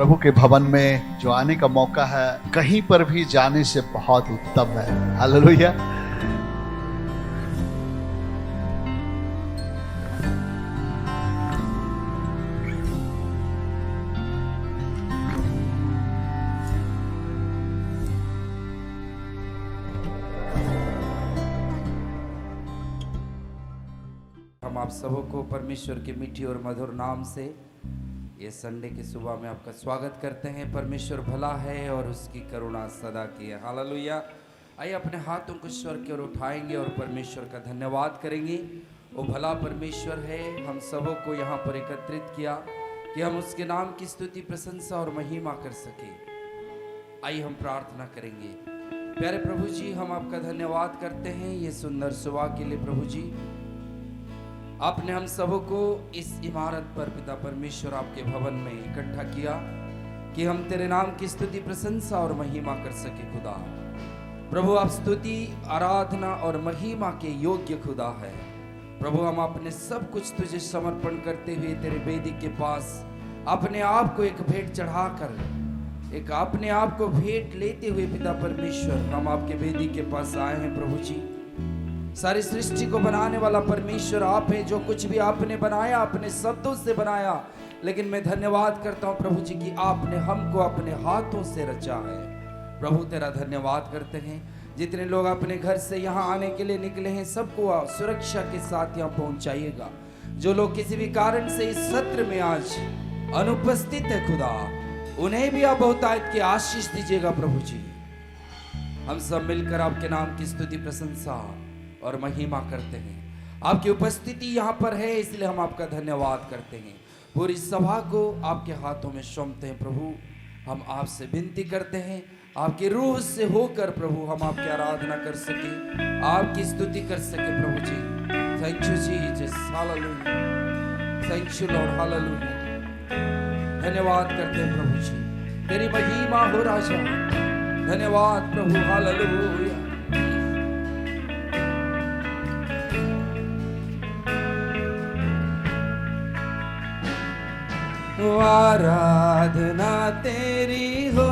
प्रभु के भवन में जो आने का मौका है, कहीं पर भी जाने से बहुत उत्तम है। हालेलुया। हम आप सबों को परमेश्वर के मीठी और मधुर नाम से ये संडे की सुबह में आपका स्वागत करते हैं। परमेश्वर भला है और उसकी करुणा सदा की है। हालेलुया। आइए अपने हाथों को स्वर की ओर उठाएंगे और परमेश्वर का धन्यवाद करेंगे। वो भला परमेश्वर है, हम सबों को यहाँ पर एकत्रित किया कि हम उसके नाम की स्तुति, प्रशंसा और महिमा कर सके। आइए हम प्रार्थना करेंगे। प्यारे प्रभु जी, हम आपका धन्यवाद करते हैं ये सुंदर सुबह के लिए। प्रभु जी, आपने हम सबों को इस इमारत पर पिता परमेश्वर आपके भवन में इकट्ठा किया कि हम तेरे नाम की स्तुति, प्रशंसा और महिमा कर सके। खुदा प्रभु, आप स्तुति, आराधना और महिमा के योग्य खुदा है। प्रभु, हम अपने सब कुछ तुझे समर्पण करते हुए तेरे वेदी के पास अपने आप को एक भेंट चढ़ाकर, एक अपने आप को भेंट लेते हुए पिता परमेश्वर हम आपके वेदी के पास आए हैं। प्रभु जी, सारी सृष्टि को बनाने वाला परमेश्वर आप हैं। जो कुछ भी आपने बनाया अपने शब्दों से बनाया, लेकिन मैं धन्यवाद करता हूं प्रभु जी कि आपने हमको अपने हाथों से रचा है। प्रभु, तेरा धन्यवाद करते हैं। जितने लोग अपने घर से यहाँ आने के लिए निकले हैं, सबको सुरक्षा के साथ यहाँ पहुंचाइएगा। जो लोग किसी भी कारण से इस सत्र में आज अनुपस्थित है खुदा, उन्हें भी आप बहुतायत की आशीष दीजिएगा। प्रभु जी, हम सब मिलकर आपके नाम की स्तुति, प्रशंसा और महिमा करते हैं। आपकी उपस्थिति यहाँ पर है, इसलिए हम आपका धन्यवाद करते हैं। पूरी सभा को आपके हाथों में सौंपते हैं। प्रभु, हम आपसे विनती करते हैं, आपकी रूह से होकर प्रभु हम आपकी आराधना कर सके, आपकी स्तुति कर सके। प्रभु जी, thank you Jesus, hallelujah, thank you Lord, hallelujah. धन्यवाद करते हैं प्रभु जी, तेरी महिमा हो राजा। धन्यवाद प्रभु, हालेलुया। आराधना तेरी हो,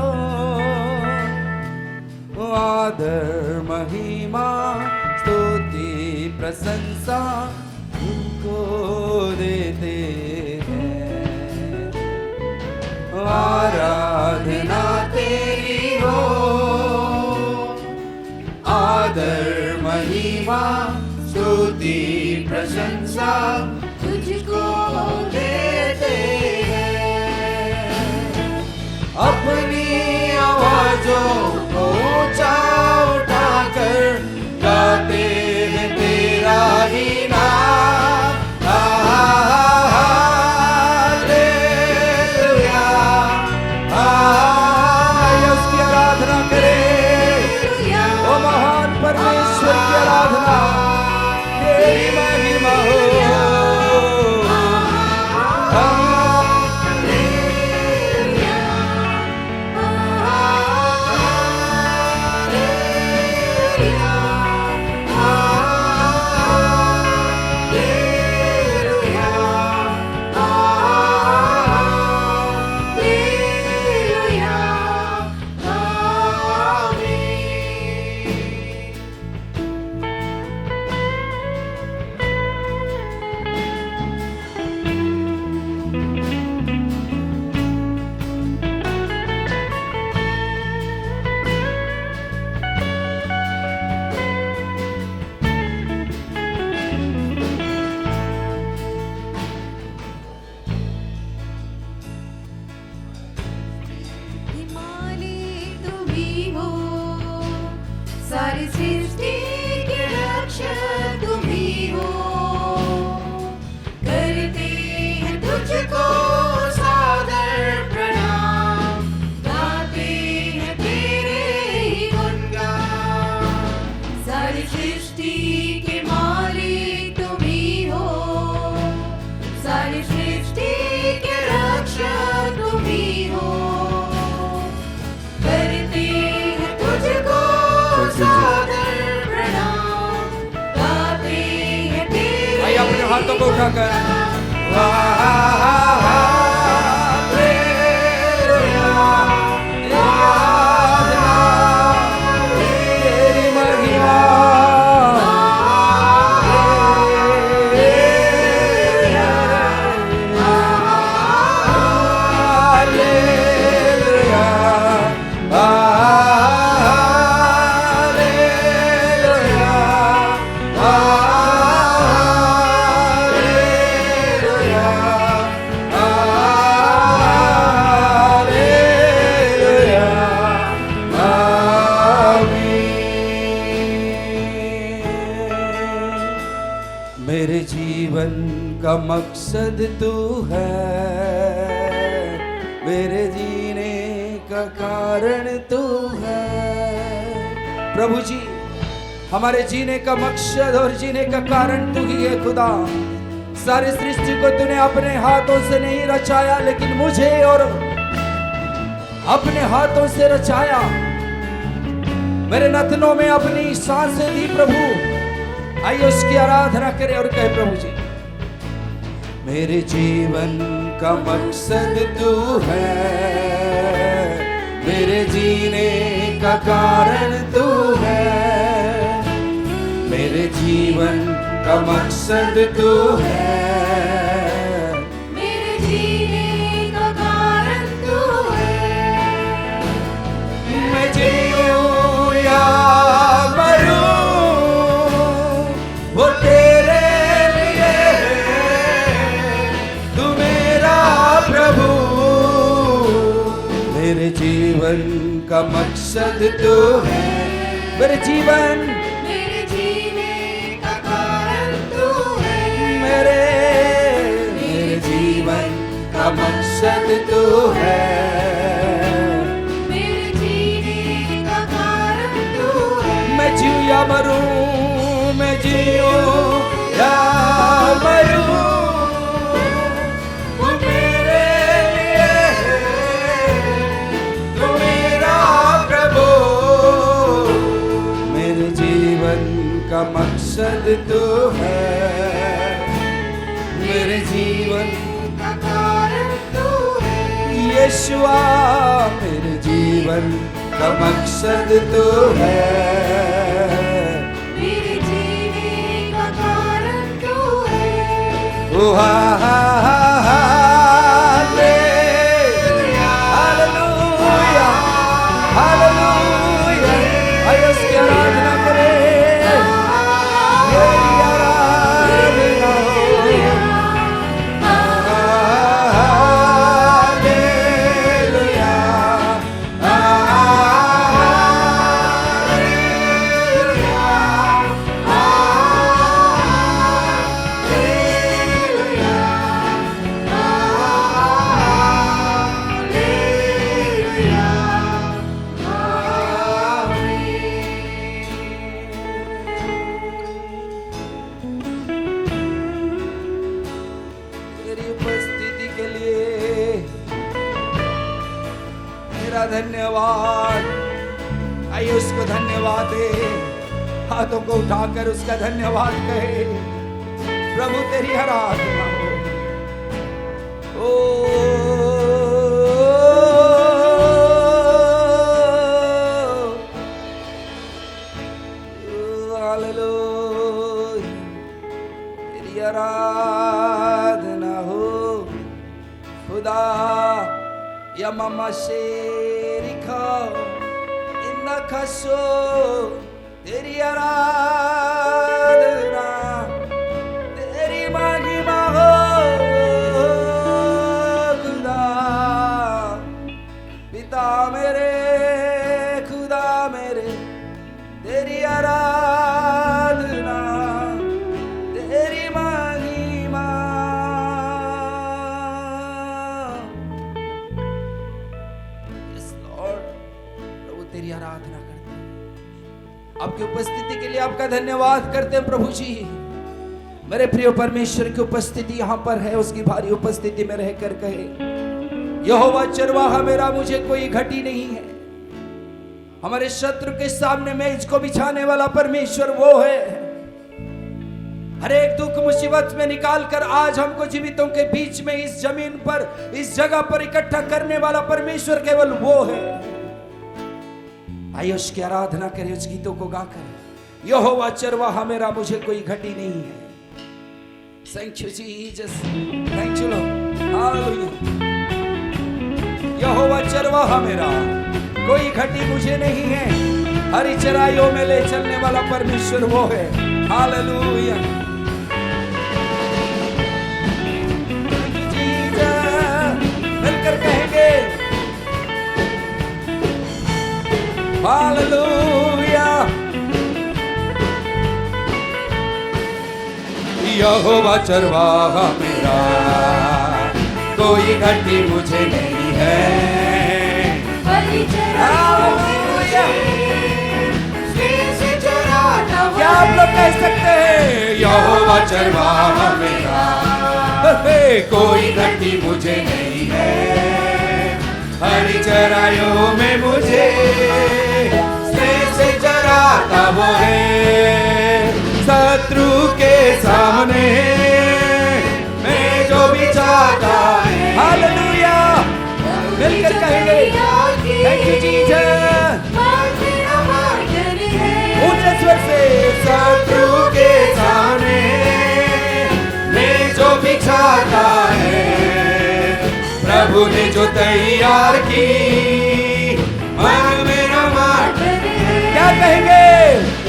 आदर महिमा स्तुति प्रशंसा तुमको देते हैं। आराधना तेरी हो, आदर महिमा स्तुति प्रशंसा तुझको देते हैं। अपनी आवाजों को ऊंचा उठाकर गाते हैं तेरा ही नाम। हालेलुया, उसकी आराधना करें। ओ महान परमेश्वर की आराधना, तेरी महिमा हो। सारी सृष्टि के रक्षक तुम ही हो। करते हैं तुझको सादर प्रणाम, गाते हैं तेरे ही गुणगान। सारी सृष्टि के मालिक तुम ही हो, सारी सृष्टि के रक्षक तुम ही हो। करते हैं तुझको अपने हाथों को उठाकर मेरे जीवन का मकसद तू है, मेरे जीने का कारण तू है। प्रभु जी, हमारे जीने का मकसद और जीने का कारण तू ही है खुदा। सारी सृष्टि को तूने अपने हाथों से नहीं रचाया, लेकिन मुझे और अपने हाथों से रचाया। मेरे नथनों में अपनी सांसें दी प्रभु। आइए उसकी आराधना करें और कहे, प्रभु जी मेरे जीवन का मकसद तू है, मेरे जीने का कारण तू है। मेरे जीवन का मकसद तू है, मेरे जीने का कारण तू है। मैं जीऊं या मरूं वो तेरे लिए है, तू मेरा प्रभु। मेरे जीवन का मकसद तू है, मेरे जीवन मेरे जीने का कारण तू है। मेरे जीवन का मकसद तू है। मेरे जीने का कारण तू है। मैं जीऊं या मरूं, मैं जीऊं या मरूं वो मेरे लिए है, तू मेरा प्रभु। मेरे जीवन का मकसद तू है, मेरे जीवन का कारण तू है। यीशुआ मेरे जीवन का मकसद तू है। मेरे जीने का कारण तू है। ओ हा हा हा हालेलुया, हालेलुया, हालेलुया। आइए उसकी आराधना करें, तेरी आराधना हो। हालेलुया, तेरी उपस्थिति के लिए मेरा धन्यवाद। आइए उसको धन्यवाद दे, हाथों को उठाकर उसका धन्यवाद कहे। प्रभु तेरी आराधना हो। ओ हालेलुया, तेरी आराधना हो खुदा। या मामा शेरिखा इन्ना खसो, तेरी आराधना, तेरी महिमा हो खुदा। पिता मेरे, खुदा मेरे, तेरी आराधना, तेरी महिमा। यस लॉर्ड, प्रभु तेरी आराधना करते हैं, आपकी उपस्थिति के लिए आपका धन्यवाद करते हैं प्रभु जी। मेरे प्रिय परमेश्वर की उपस्थिति यहाँ पर है, उसकी भारी उपस्थिति में रहकर कहे, यहोवा चरवाहा मेरा, मुझे कोई घटी नहीं है। हमारे शत्रु के सामने मेज को बिछाने वाला परमेश्वर वो है। हर एक दुख मुसीबत में निकाल कर आज हमको जीवितों के बीच में इस जमीन पर, इस जगह पर इकट्ठा करने वाला परमेश्वर केवल वो है। आइए उसकी आराधना करें, उस गीतों को गाकर, यहोवा चरवाहा मेरा, मुझे कोई घटी नहीं है। Thank you Jesus, thank you Lord, hallelujah. यहोवा चरवाहा मेरा, कोई घटी मुझे नहीं है। हरी चराइयों में ले चलने वाला परमेश्वर वो है। हालेलुया। मिलकर कहेंगे हालेलुया। यहोवा चरवाहा मेरा, कोई घटी मुझे नहीं है। हरी चराइयों में मुझे स्नेह से चराता वो क्या आप लोग है। कह सकते हैं? यहोवा चरवाहा मेरा, कोई घटी मुझे नहीं है। हरी चराइयों में मुझे स्नेह से चराता वो है। शत्रु के सामने मैं जो भी चाहता है। हालेलुया। मिलकर कहेंगे थैंक यू जीसस। ऊंचे स्वर से शत्रु के सामने मैं जो भी चाहता है, प्रभु ने जो तैयार की मन मेरा मार्ग। क्या कहेंगे?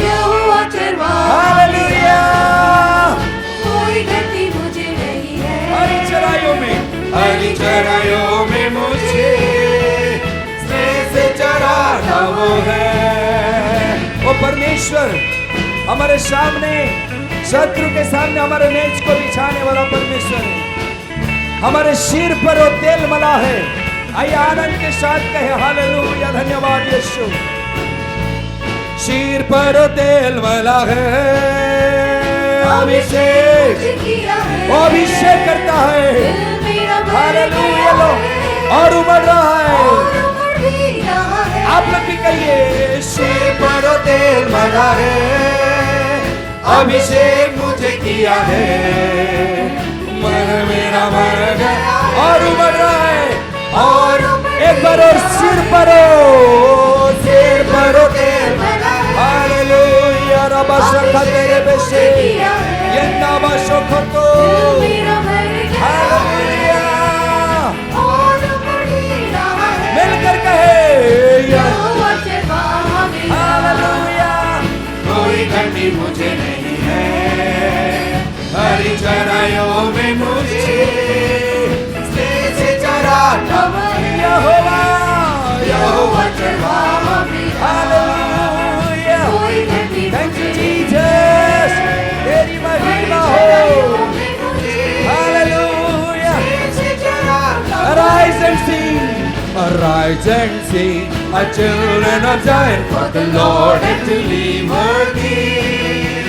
यहोवा चरवाहा हालेलुया। कोई घटी मुझे नहीं है। हरी चराइयों में, हरी चराइयों में मुझे स्नेह से चराता वो है। वो परमेश्वर हमारे सामने, शत्रु के सामने हमारे मेज को बिछाने वाला परमेश्वर है। हमारे सिर पर वो तेल मला है। आइए आनंद के साथ कहे हालेलुया। धन्यवाद यीशु। सिर पर वो तेल मला है। अभिषेक, किया है। वो अभिषेक करता है। दिल मेरा भर हालेलुया। गया है। और उमड़ रहा है। और उमड़ भी रहा है। आप लोग भी कहिए सिर पर वो तेल मला है। अभिषेक मुझे किया है। मन मेरा भर गया और उमड़ रहा है। और एक बार और सिर पर तेल। हालेलुया। रबा शखा तेरे बेशे यंदा बशोखो तो। दिल मेरा भर गया है। हालेलुया। और उमड़ भी रहा है। मिलकर कहे यहोवा चरवाहा मेरा। हालेलुया। कोई घटी मुझे नहीं है। हरी चराइयों में मुझे स्नेह से चराता वो है। यहोवा, यहोवा चरवाहा मेरा। हालेलुया। कोई घटी थैंक यू मुझे जीसस। तेरी महिमा हो। Hallelujah. Arise and sing, arise and sing, a children of Zion, for the Lord has delivered thee.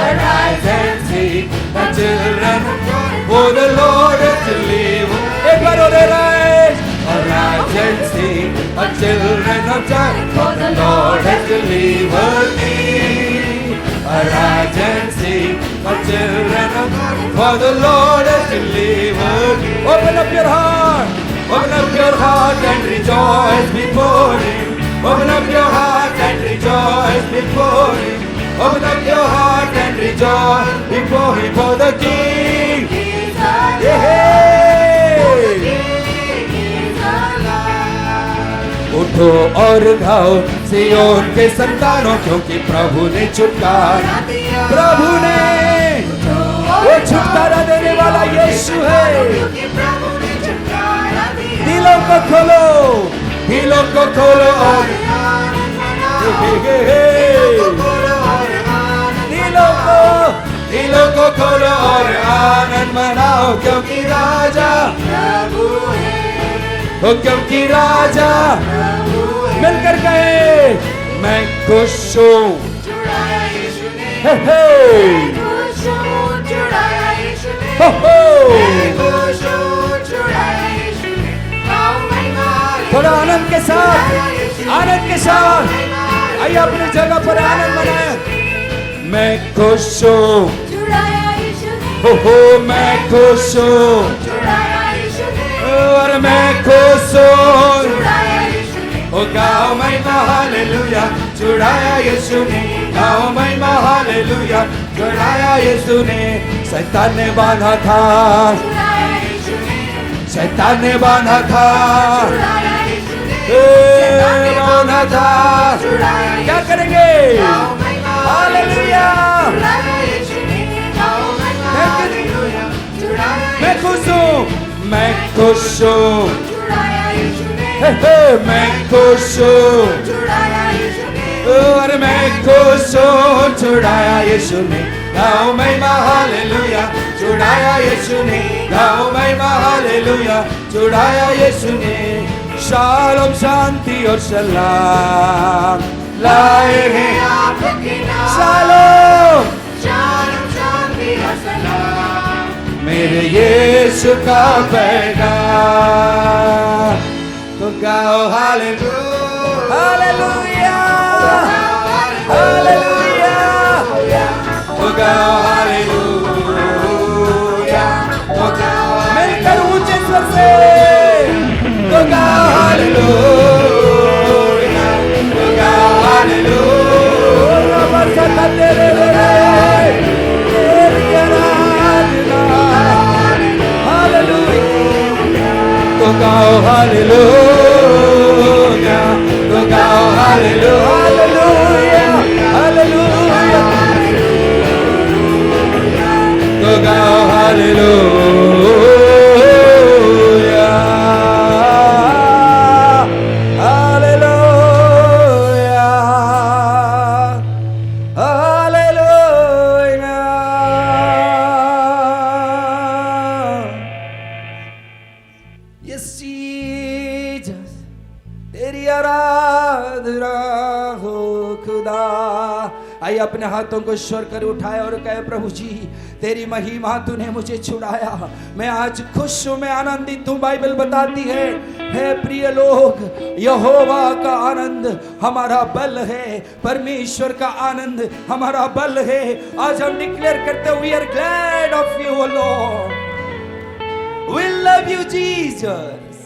Arise and sing, a children of Zion, for the Lord has delivered. एक बार और arise, arise and sing, a children of Zion, for the Lord has delivered thee. Arise and sing, a children of Zion, for the Lord has delivered thee. Open up your heart. Open up your heart and rejoice before Him. Open up your heart and rejoice before Him. Open up your heart and rejoice before Him, for the King. उठो और गाओ सियोन के संतानों, क्योंकि प्रभु ने छुटकारा, प्रभु ने वो छुटकारा देने वाला यीशु है। दिलों को खोलो, दिलों को खोलो और दिलों को खोलो और आनंद मनाओ, क्योंकि राजा हो, क्योंकि राजा। मिलकर कहे मैं खुश हूँ। हे हे हो थोड़ा आनंद के साथ, आनंद के साथ आइए अपनी जगह पर आनंद मनाएं। मैं खुश हूँ, हो मैं खुश हूँ, और मैं खुश हूँ। ओ गाओ महिमा हालेलुया, चढ़ाया यीशु ने, गाओ महिमा हालेलुया, चढ़ाया यीशु ने। शैतान ने बांधा था, शैतान ने बांधा था, करेंगे। हालेलुया, मैं खुश हूँ, मैं खुश हूँ, मैं खुश हूँ, और मैं खुश हूँ, छुड़ाया यीशु ने, गाओ महिमा हालेलुया, छुड़ाया यीशु ने, गाओ महिमा हालेलुया, छुड़ाया यीशु ने। शालोम शांति और सलाम लाए हैं शालोम मेरे यीशु का पैगाम। तो गाओ हालेलुया, हालेलुया, हालेलुया, तो गाओ हालेलुया, तो गाओ मिलकर ऊंचे स्वर से तो गाओ हालेलुया, तो गाओ हालेलुया, बरसात तेरे तेरी आराधना हालेलुया, तो गाओ हालेलुया, तो गाओ हालेलुया, हालेलुया, तो गाओ hallelujah, hallelujah, hallelujah. Yes Jesus, तेरी आराधना हो खुदा। आइए अपने हाथों को ईश्वर कर उठाए और कहे, प्रभु जी तेरी महिमा तूने मुझे छुड़ाया, मैं आज खुश हूं, मैं आनंदित हूं। बाइबल बताती है, हे प्रिय लोग, यहोवा का आनंद हमारा बल है, परमेश्वर का आनंद हमारा बल है। आज हम डिक्लेयर करते हैं, we are glad of you lord, we love you Jesus,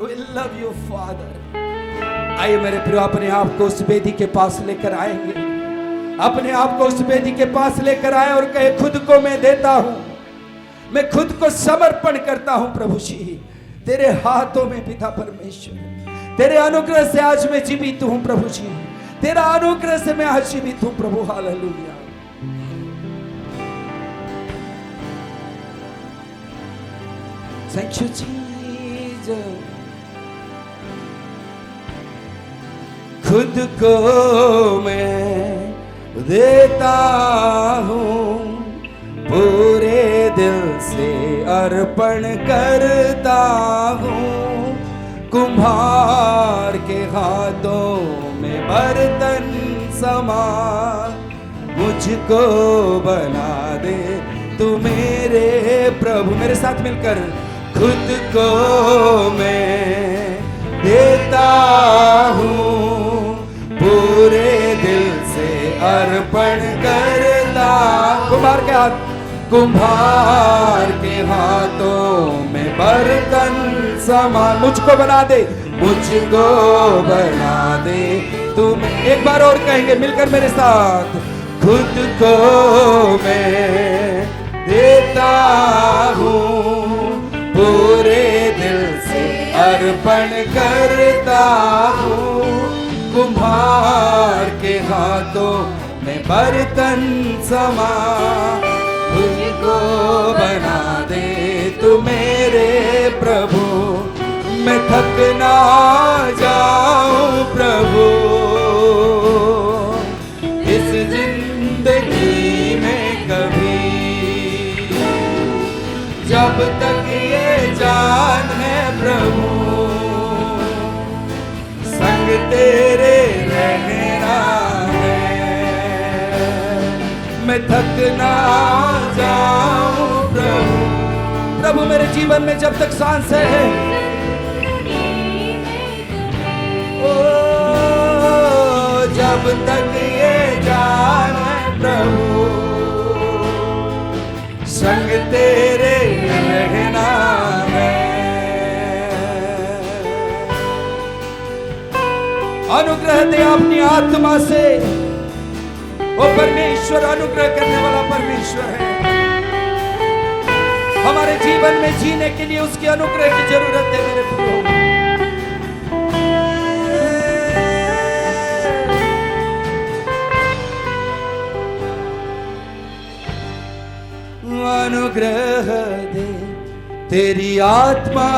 we love you father. आइए मेरे प्रिय, अपने आप को उस वेदी के पास लेकर आएंगे, अपने आप को उस वेदी के पास लेकर आए और कहे, खुद को मैं देता हूं, मैं खुद को समर्पण करता हूं प्रभु जी तेरे हाथों में। पिता परमेश्वर, तेरे अनुग्रह से आज मैं जीवित हूं प्रभु जी, तेरा अनुग्रह से मैं आज जीवित हूं प्रभु। हालेलुया। Thank you Jesus. खुद को मैं देता हूँ, पूरे दिल से अर्पण करता हूँ, कुम्हार के हाथों में बर्तन समान, मुझको बना दे तू मेरे प्रभु। मेरे साथ मिलकर, खुद को मैं देता हूँ, पूरे दिल से अर्पण करता। कुम्हार के हाथ, कुम्हार के हाथों में बर्तन समान, मुझको बना दे, मुझको बना दे तुम। एक बार और कहेंगे मिलकर मेरे साथ, खुद को मैं देता हूँ, पूरे दिल से अर्पण करता हूँ, कुम्हार के हाथों में बर्तन समान, मुझको बना दे तू मेरे प्रभु। मैं थक ना जाऊं प्रभु इस जिंदगी में कभी, जब तक ये जान है प्रभु संग तेरे रहना है। मैं थक ना जाऊं प्रभु, प्रभु मेरे जीवन में जब तक सांस है, ओ जब तक ये जान है प्रभु संग तेरे रहना है। अनुग्रह दे अपनी आत्मा से, वो परमेश्वर अनुग्रह करने वाला परमेश्वर है। हमारे जीवन में जीने के लिए उसके अनुग्रह की जरूरत है मेरे प्रियो। आत्मा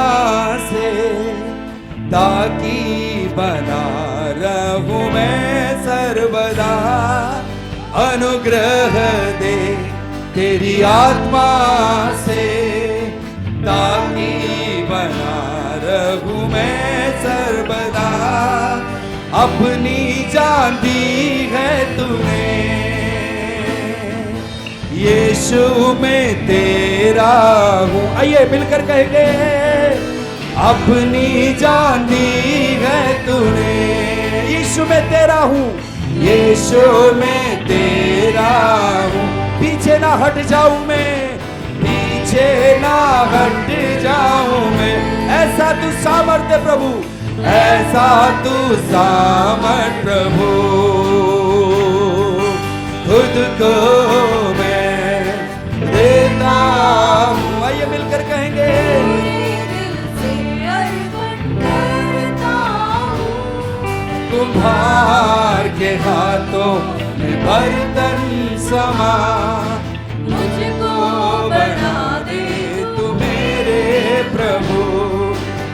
से, ताकि बना रहूं मैं सर्वदा। अनुग्रह दे तेरी आत्मा से, ताकि बना रहूं मैं सर्वदा। अपनी जान दी है तूने, यीशु में तेरा हूँ। आइए मिलकर कहेंगे, अपनी जान दी है तूने, यीशु में तेरा हूँ, यीशु में तेरा हूँ। पीछे ना हट जाऊं मैं, पीछे ना हट जाऊं मैं। ऐसा तू सामर्थ्य प्रभु, ऐसा तू सामर्थ प्रभु। खुद को मैं देता हूँ। आइए मिलकर कहेंगे, कुम्हार के हाथों में बर्तन समा, मुझको बना दे तू मेरे प्रभु।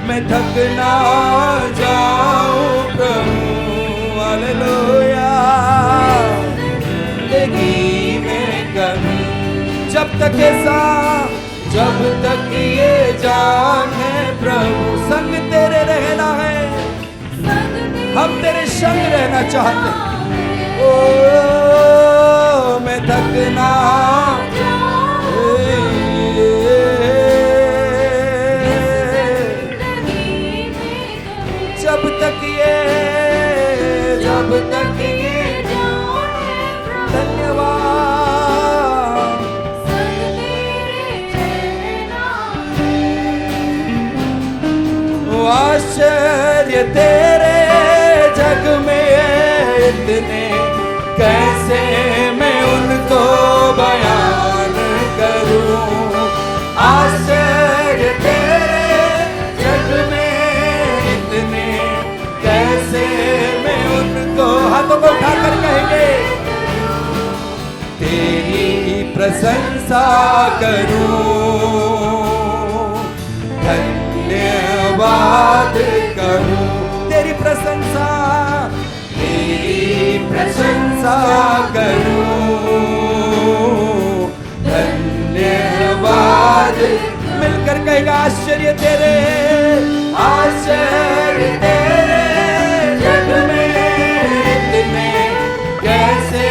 मैं थक ना जाऊं प्रभु, हालेलुया। जिंदगी में कभी जब तक ऐसा, जब तक ये जान है प्रभु, संग तेरे रहना है, हम तेरे संग रहना चाहते हैं। ओ मैं थक ना जब तक ये, जब तक ये। धन्यवाद। आश्चर्य तेरे जग में इतने, कैसे मैं उनको बयान करूं। आश्चर्य तेरे जग में इतने, कैसे मैं उनको, हाथों को उठाकर कहेंगे, तेरी प्रशंसा करूं, धन्यवाद करूं। तेरी प्रशंसा, तेरी प्रशंसा करूं, धन्यवाद। मिलकर कहेगा, आश्चर्य तेरे, आश्चर्य तेरे जग में इतने, कैसे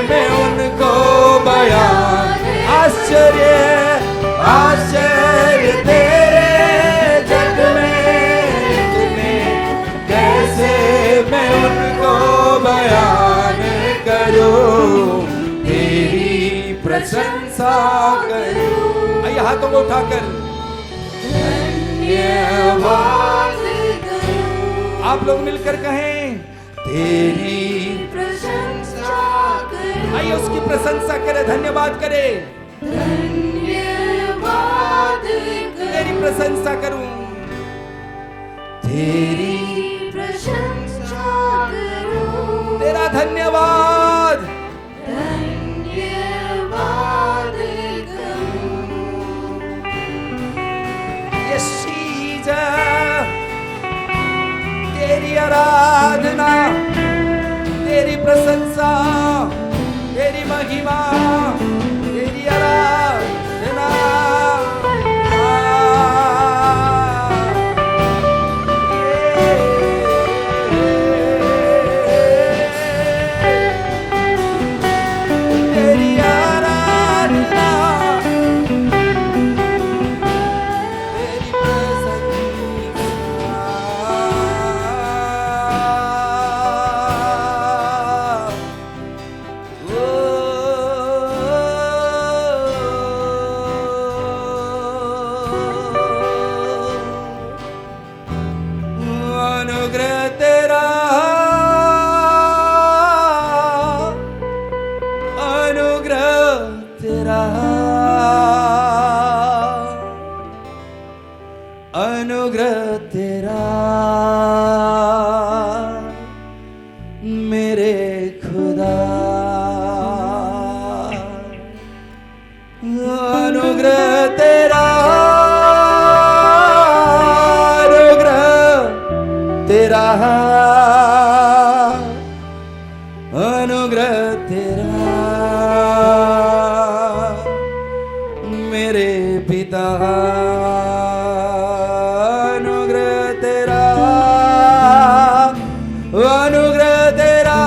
मैं उनको बयान। आश्चर्य, आश्चर्य तेरे जग में इतने, कैसे मैं उनको बयान करूं। तेरी प्रशंसा करूं। आइए हाथों को उठाकर धन्यवाद करूं। आप लोग मिलकर कहें, तेरी प्रशंसा करूं। आइए उसकी प्रशंसा करें, धन्यवाद करें। धन्यवाद तेरी प्रशंसा करूं, तेरी प्रशंसा करूं। तेरा धन्यवाद, धन्यवाद करूं। यीशु तेरी आराधना, तेरी प्रशंसा, तेरी महिमा, तेरी आराधना। तेरी आराधना, तेरी प्रशंसा। तेरा, अनुग्रह तेरा मेरे पिता, अनुग्रह तेरा, अनुग्रह तेरा,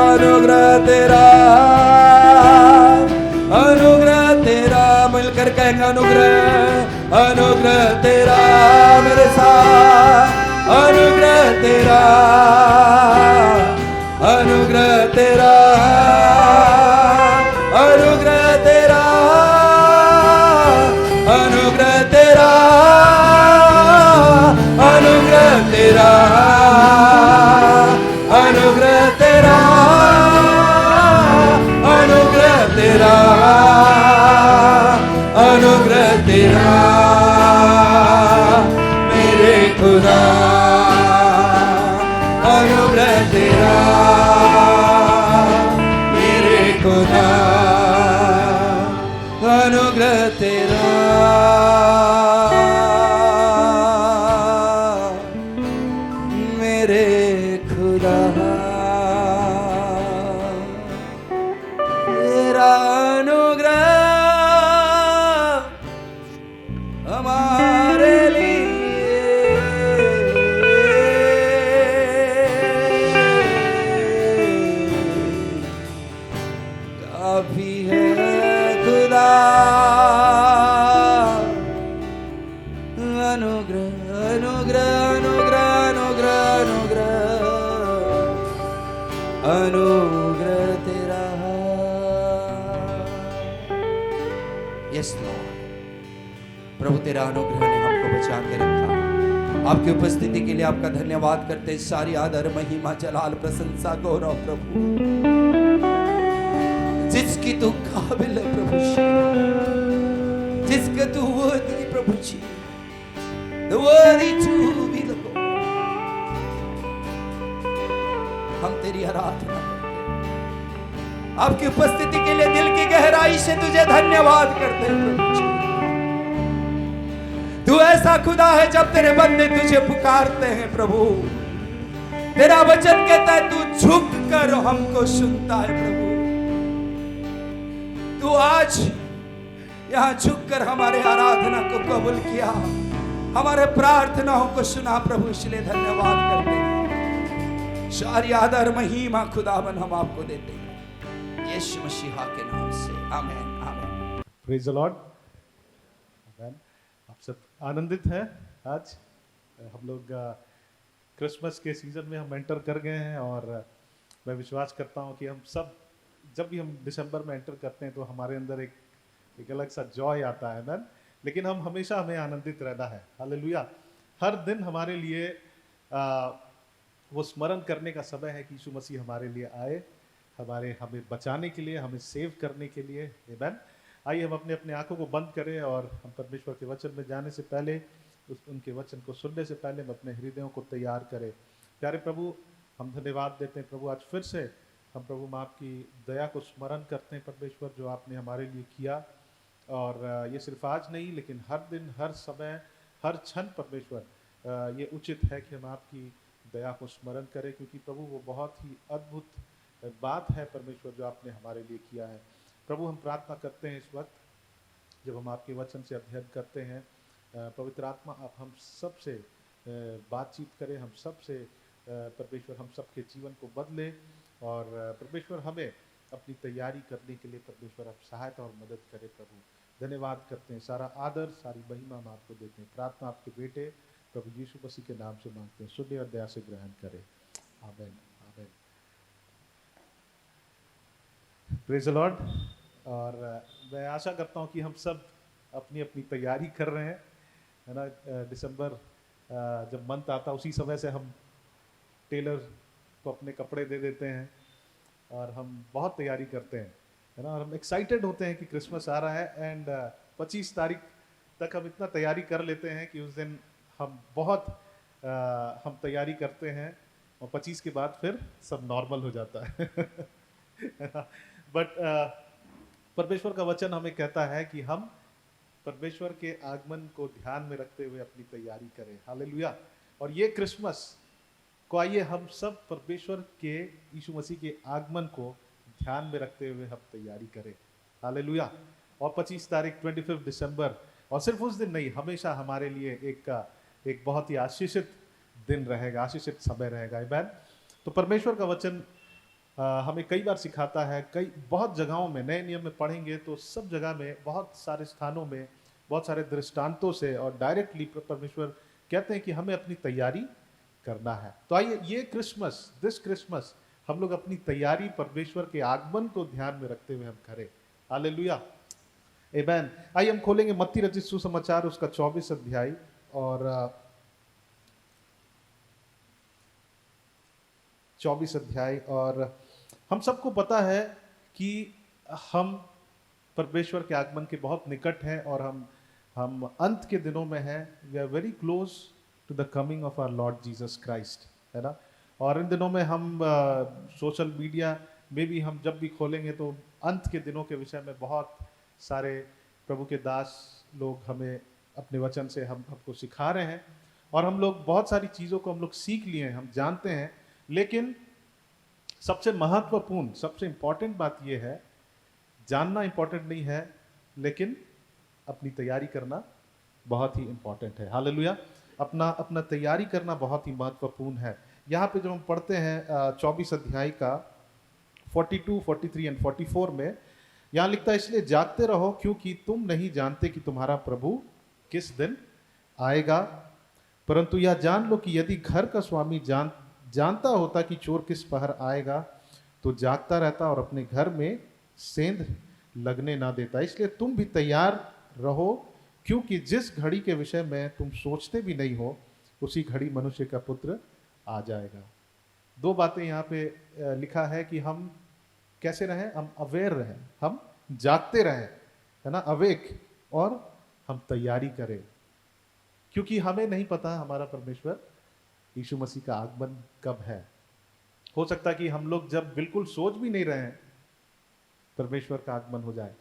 अनुग्रह तेरा, अनुग्रह तेरा, मिलकर कहेंगे अनुग्रह, अनुग्रह तेरा मेरे साथ, अनुग्रह तेरा, अनुग्रह तेरा, अनुग्रह तेरा, अनुग्रह तेरा, अनुग्रह तेरा, अनुग्रह तेरा, अनुग्रह तेरा, अनुग्रह तेरा मेरे खुदा, अनुग्रह तेरा मेरे खुदा, अनुग्रह तेरा मेरे खुदा, तेरा अनुग्रह हमारे लिए काफी है खुदा, अनुग्रह, अनुग्रह, अनुग्रह, अनुग्रह, अनुग्रह, अनुग्रह तेरा। यस लॉर्ड, प्रभु तेरा अनुग्रह ने हमको बचा के रखा। आपकी उपस्थिति के लिए आपका धन्यवाद करते हैं। सारी आदर, महिमा, जलाल, प्रशंसा, गौरव प्रभु जिसकी तू काबिल है प्रभु जी, जिसके तू वर्दी प्रभु जी, the worthy to be the Lord। हम तेरी आराधना करते हैं, आपकी उपस्थिति के लिए दिल की गहराई से तुझे धन्यवाद करते हैं प्रभु जी। तू ऐसा खुदा है, जब तेरे बंदे तुझे पुकारते हैं प्रभु, तेरा वचन कहता है तू झुक कर हमको सुनता है प्रभु। तू आज यहां झुककर हमारे आराधना को कबूल किया, हमारे प्रार्थनाओं को सुना प्रभु, इसलिए धन्यवाद करते हैं। सारी आदर महिमा खुदावन हम आपको देते हैं यीशु मसीहा के नाम से, आमीन, आमीन। Praise the Lord. आमीन। आप सब आनंदित हैं? आज हम लोग क्रिसमस के सीज़न में हम एंटर कर गए हैं, और मैं विश्वास करता हूं कि हम सब जब भी हम दिसंबर में एंटर करते हैं तो हमारे अंदर एक अलग सा जॉय आता है। मैन, लेकिन हम हमेशा हमें आनंदित रहना है। हालेलुया। हर दिन हमारे लिए वो स्मरण करने का समय है कि यीशु मसीह हमारे लिए आए, हमें बचाने के लिए, हमें सेव करने के लिए। आमीन। आइए हम अपने अपने आंखों को बंद करें और हम परमेश्वर के वचन में जाने से पहले, उनके वचन को सुनने से पहले हम अपने हृदयों को तैयार करें। प्यारे प्रभु, हम धन्यवाद देते हैं प्रभु, आज फिर से हम प्रभु माँ आपकी दया को स्मरण करते हैं परमेश्वर, जो आपने हमारे लिए किया। और ये सिर्फ आज नहीं, लेकिन हर दिन, हर समय, हर क्षण परमेश्वर, ये उचित है कि हम आपकी दया को स्मरण करें, क्योंकि प्रभु वो बहुत ही अद्भुत बात है परमेश्वर जो आपने हमारे लिए किया है। प्रभु, हम प्रार्थना करते हैं इस वक्त जब हम आपके वचन से अध्ययन करते हैं, पवित्र आत्मा आप हम सब से बातचीत करें, हम सब से परमेश्वर हम सब के जीवन को बदले, और परमेश्वर हमें अपनी तैयारी करने के लिए परमेश्वर आप सहायता और मदद करें। प्रभु धन्यवाद करते हैं, सारा आदर, सारी महिमा हम आपको देते हैं। प्रार्थना आपके बेटे प्रभु यीशु मसीह के नाम से मांगते हैं, सुनिए और दया से ग्रहण करें। आमीन, आमीन। Praise the Lord. और मैं आशा करता हूँ कि हम सब अपनी अपनी तैयारी कर रहे हैं, है ना। दिसंबर जब मंथ आता उसी समय से हम टेलर को अपने कपड़े दे देते हैं और हम बहुत तैयारी करते हैं, है ना। और हम एक्साइटेड होते हैं कि क्रिसमस आ रहा है, एंड 25 तारीख तक हम इतना तैयारी कर लेते हैं कि उस दिन हम बहुत हम तैयारी करते हैं, और 25 के बाद फिर सब नॉर्मल हो जाता है। बट परमेश्वर का वचन हमें कहता है कि हम परमेश्वर के आगमन को ध्यान में रखते हुए अपनी तैयारी करें। हालेलुया। और ये क्रिसमस को आइए हम सब परमेश्वर के यीशु मसीह के आगमन को ध्यान में रखते हुए हम तैयारी करें। हालेलुया। और 25 तारीख 25 दिसंबर, और सिर्फ उस दिन नहीं, हमेशा हमारे लिए एक बहुत ही आशीषित दिन रहेगा, आशीषित समय रहेगा। आमीन। तो परमेश्वर का वचन हमें कई बार सिखाता है, बहुत जगहों में, नए नियम में पढ़ेंगे तो सब जगह में, बहुत सारे स्थानों में, बहुत सारे दृष्टांतों से और डायरेक्टली परमेश्वर कहते हैं कि हमें अपनी तैयारी करना है। तो आइए ये दिस क्रिसमस हम लोग अपनी तैयारी परमेश्वर के आगमन को ध्यान में रखते हुए हम करें। हालेलुया। आमीन। आइए हम खोलेंगे मत्ती रचित सुसमाचार उसका 24 अध्याय, और 24 अध्याय। और हम सबको पता है कि हम परमेश्वर के आगमन के बहुत निकट हैं और हम अंत के दिनों में हैं। We are very close to the coming of our lord Jesus Christ, है ना। और इन दिनों में हम सोशल मीडिया में भी हम जब भी खोलेंगे तो अंत के दिनों के विषय में बहुत सारे प्रभु के दास लोग हमें अपने वचन से हमको सिखा रहे हैं, और हम लोग बहुत सारी चीज़ों को हम लोग सीख लिए हैं, हम जानते हैं। लेकिन सबसे महत्वपूर्ण, सबसे इम्पॉर्टेंट बात यह है, जानना इम्पॉर्टेंट नहीं है, लेकिन अपनी तैयारी करना बहुत ही इम्पॉर्टेंट है। हालेलुया। अपना तैयारी करना बहुत ही महत्वपूर्ण है। यहाँ पे जब हम पढ़ते हैं 24 अध्याय का 42, 43 एंड 44 में, यहाँ लिखता है, इसलिए जागते रहो क्योंकि तुम नहीं जानते कि तुम्हारा प्रभु किस दिन आएगा। परंतु यह जान लो कि यदि घर का स्वामी जानता होता कि चोर किस पहर आएगा तो जागता रहता और अपने घर में सेंध लगने ना देता। इसलिए तुम भी तैयार रहो, क्योंकि जिस घड़ी के विषय में तुम सोचते भी नहीं हो उसी घड़ी मनुष्य का पुत्र आ जाएगा। दो बातें यहाँ पे लिखा है कि हम कैसे रहें, हम अवेयर रहें, हम जागते रहें, है ना, अवेक, और हम तैयारी करें, क्योंकि हमें नहीं पता हमारा परमेश्वर यीशु मसीह का आगमन कब है। हो सकता है कि हम लोग जब बिल्कुल सोच भी नहीं रहे हैं परमेश्वर का आगमन हो जाए,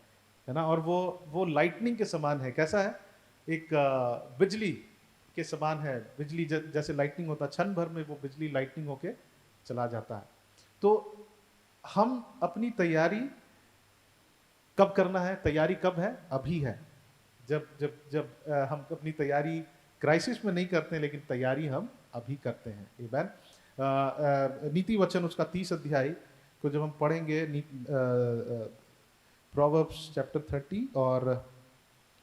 है ना। और वो लाइटनिंग के समान है। कैसा है? एक बिजली के समान है। बिजली जैसे लाइटनिंग होता है, क्षण भर में वो बिजली लाइटनिंग होके चला जाता है। तो हम अपनी तैयारी कब करना है? तैयारी कब है? अभी है। जब हम अपनी तैयारी क्राइसिस में नहीं करते हैं, लेकिन तैयारी हम अभी करते हैं। आमीन। नीति वचन उसका 30 अध्याय को जब हम पढ़ेंगे, प्रोवर्ब्स चैप्टर 30 और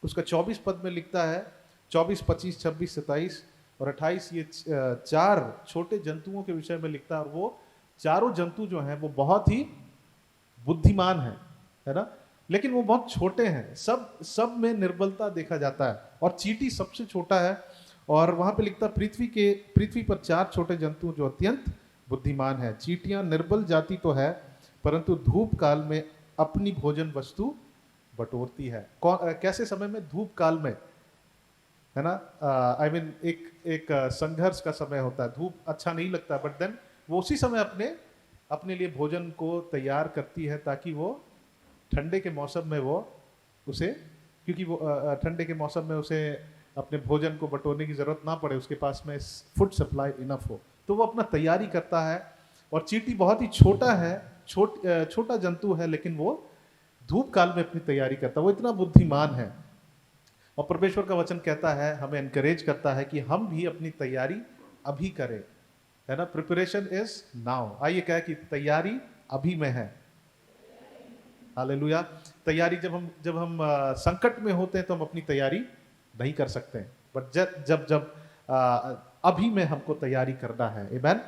उसका 24 पद में लिखता है, 24, 25, 26, 27 और 28, ये 4 छोटे जंतुओं के विषय में लिखता है। और वो चारों जंतु जो हैं वो बहुत ही बुद्धिमान है ना, लेकिन वो बहुत छोटे हैं। सब में निर्बलता देखा जाता है, और चींटी सबसे छोटा है। और वहां पे लिखता, पृथ्वी पर 4 छोटे जंतु जो अत्यंत बुद्धिमान है। चींटियां निर्बल जाति तो है, परंतु धूप काल में अपनी भोजन वस्तु बटोरती है। कैसे समय में? धूप काल में, है ना। आई मीन एक संघर्ष का समय होता है, धूप अच्छा नहीं लगता, बट देन वो उसी समय अपने लिए भोजन को तैयार करती है, ताकि वो ठंडे के मौसम में वो उसे, क्योंकि वो ठंडे के मौसम में उसे अपने भोजन को बटोरने की जरूरत ना पड़े, उसके पास में फूड सप्लाई इनफ हो, तो वो अपना तैयारी करता है। और चींटी बहुत ही छोटा है, छोटा जंतु है, लेकिन वो धूप काल में अपनी तैयारी करता है, वो इतना बुद्धिमान है। और परमेश्वर का वचन कहता है, हमें एनकरेज करता है कि हम भी अपनी तैयारी अभी करें, है ना। Preparation is now. आइए कहे कि तैयारी अभी में है। हालेलुया। तैयारी जब हम संकट में होते हैं तो हम अपनी तैयारी नहीं कर सकते हैं, बट जब अभी में हमको तैयारी करना है। आमीन।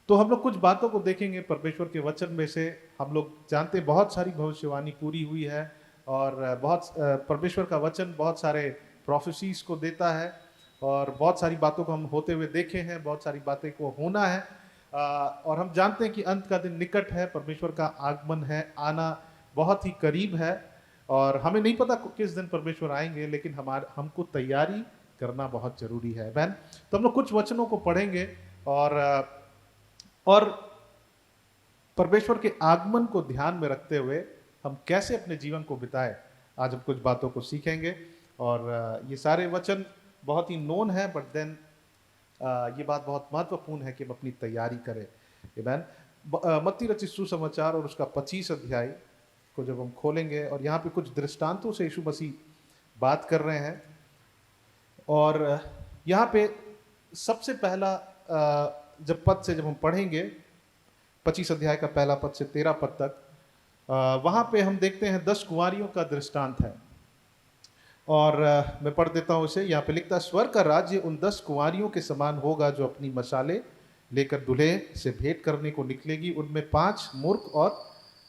तो हम लोग कुछ बातों को देखेंगे परमेश्वर के वचन में से। हम लोग जानते हैं बहुत सारी भविष्यवाणी पूरी हुई है, और परमेश्वर का वचन बहुत सारे प्रोफेसीज को देता है, और बहुत सारी बातों को हम होते हुए देखे हैं, बहुत सारी बातें को होना है। और हम जानते हैं कि अंत का दिन निकट है, परमेश्वर का आगमन है, आना बहुत ही करीब है। और हमें नहीं पता किस दिन परमेश्वर आएंगे, लेकिन हमको तैयारी करना बहुत जरूरी है। बहन, तो हम लोग कुछ वचनों को पढ़ेंगे, और परमेश्वर के आगमन को ध्यान में रखते हुए हम कैसे अपने जीवन को बिताए, आज हम कुछ बातों को सीखेंगे। और ये सारे वचन बहुत ही नोन है, बट देन ये बात बहुत महत्वपूर्ण है कि हम अपनी तैयारी करें। आमीन। मत्ती रचित सुसमाचार और उसका 25 अध्याय को जब हम खोलेंगे और यहाँ पे कुछ दृष्टांतों से यीशु मसीह बात कर रहे हैं, और यहाँ पे सबसे पहला जब पद से जब हम पढ़ेंगे 25 अध्याय का पहला पद से 13 पद तक, वहाँ पे हम देखते हैं 10 कुंवारियों का दृष्टांत है। और मैं पढ़ देता हूँ इसे। यहाँ पे लिखता है, स्वर्ग का राज्य उन 10 कुंवारियों के समान होगा जो अपनी मशाले लेकर दूल्हे से भेंट करने को निकलेगी। उनमें 5 मूर्ख और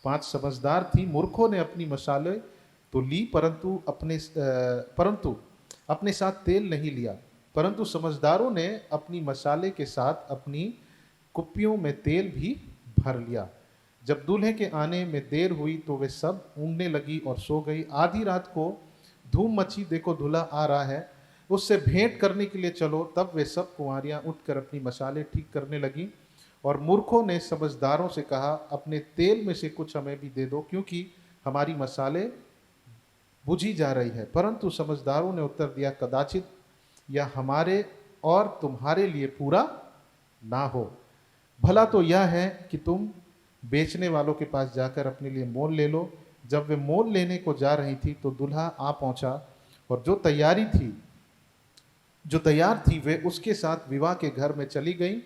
5 समझदार थी। मूर्खों ने अपनी मशाले तो ली, परंतु अपने साथ तेल नहीं लिया, परंतु समझदारों ने अपनी मशाले के साथ अपनी कुप्पियों में तेल भी भर लिया। जब दूल्हे के आने में देर हुई तो वे सब ऊँघने लगी और सो गई। आधी रात को धूम मची, देखो दूल्हा आ रहा है, उससे भेंट करने के लिए चलो। तब वे सब कुंवारियां उठकर अपनी मशाले ठीक करने लगी। और मूर्खों ने समझदारों से कहा, अपने तेल में से कुछ हमें भी दे दो, क्योंकि हमारी मशाले बुझी जा रही है। परंतु समझदारों ने उत्तर दिया, कदाचित यह हमारे और तुम्हारे लिए पूरा ना हो। भला तो यह है कि तुम बेचने वालों के पास जाकर अपने लिए मोल ले लो। जब वे मोल लेने को जा रही थी तो दूल्हा आ पहुंचा, और जो तैयार थी वे उसके साथ विवाह के घर में चली गई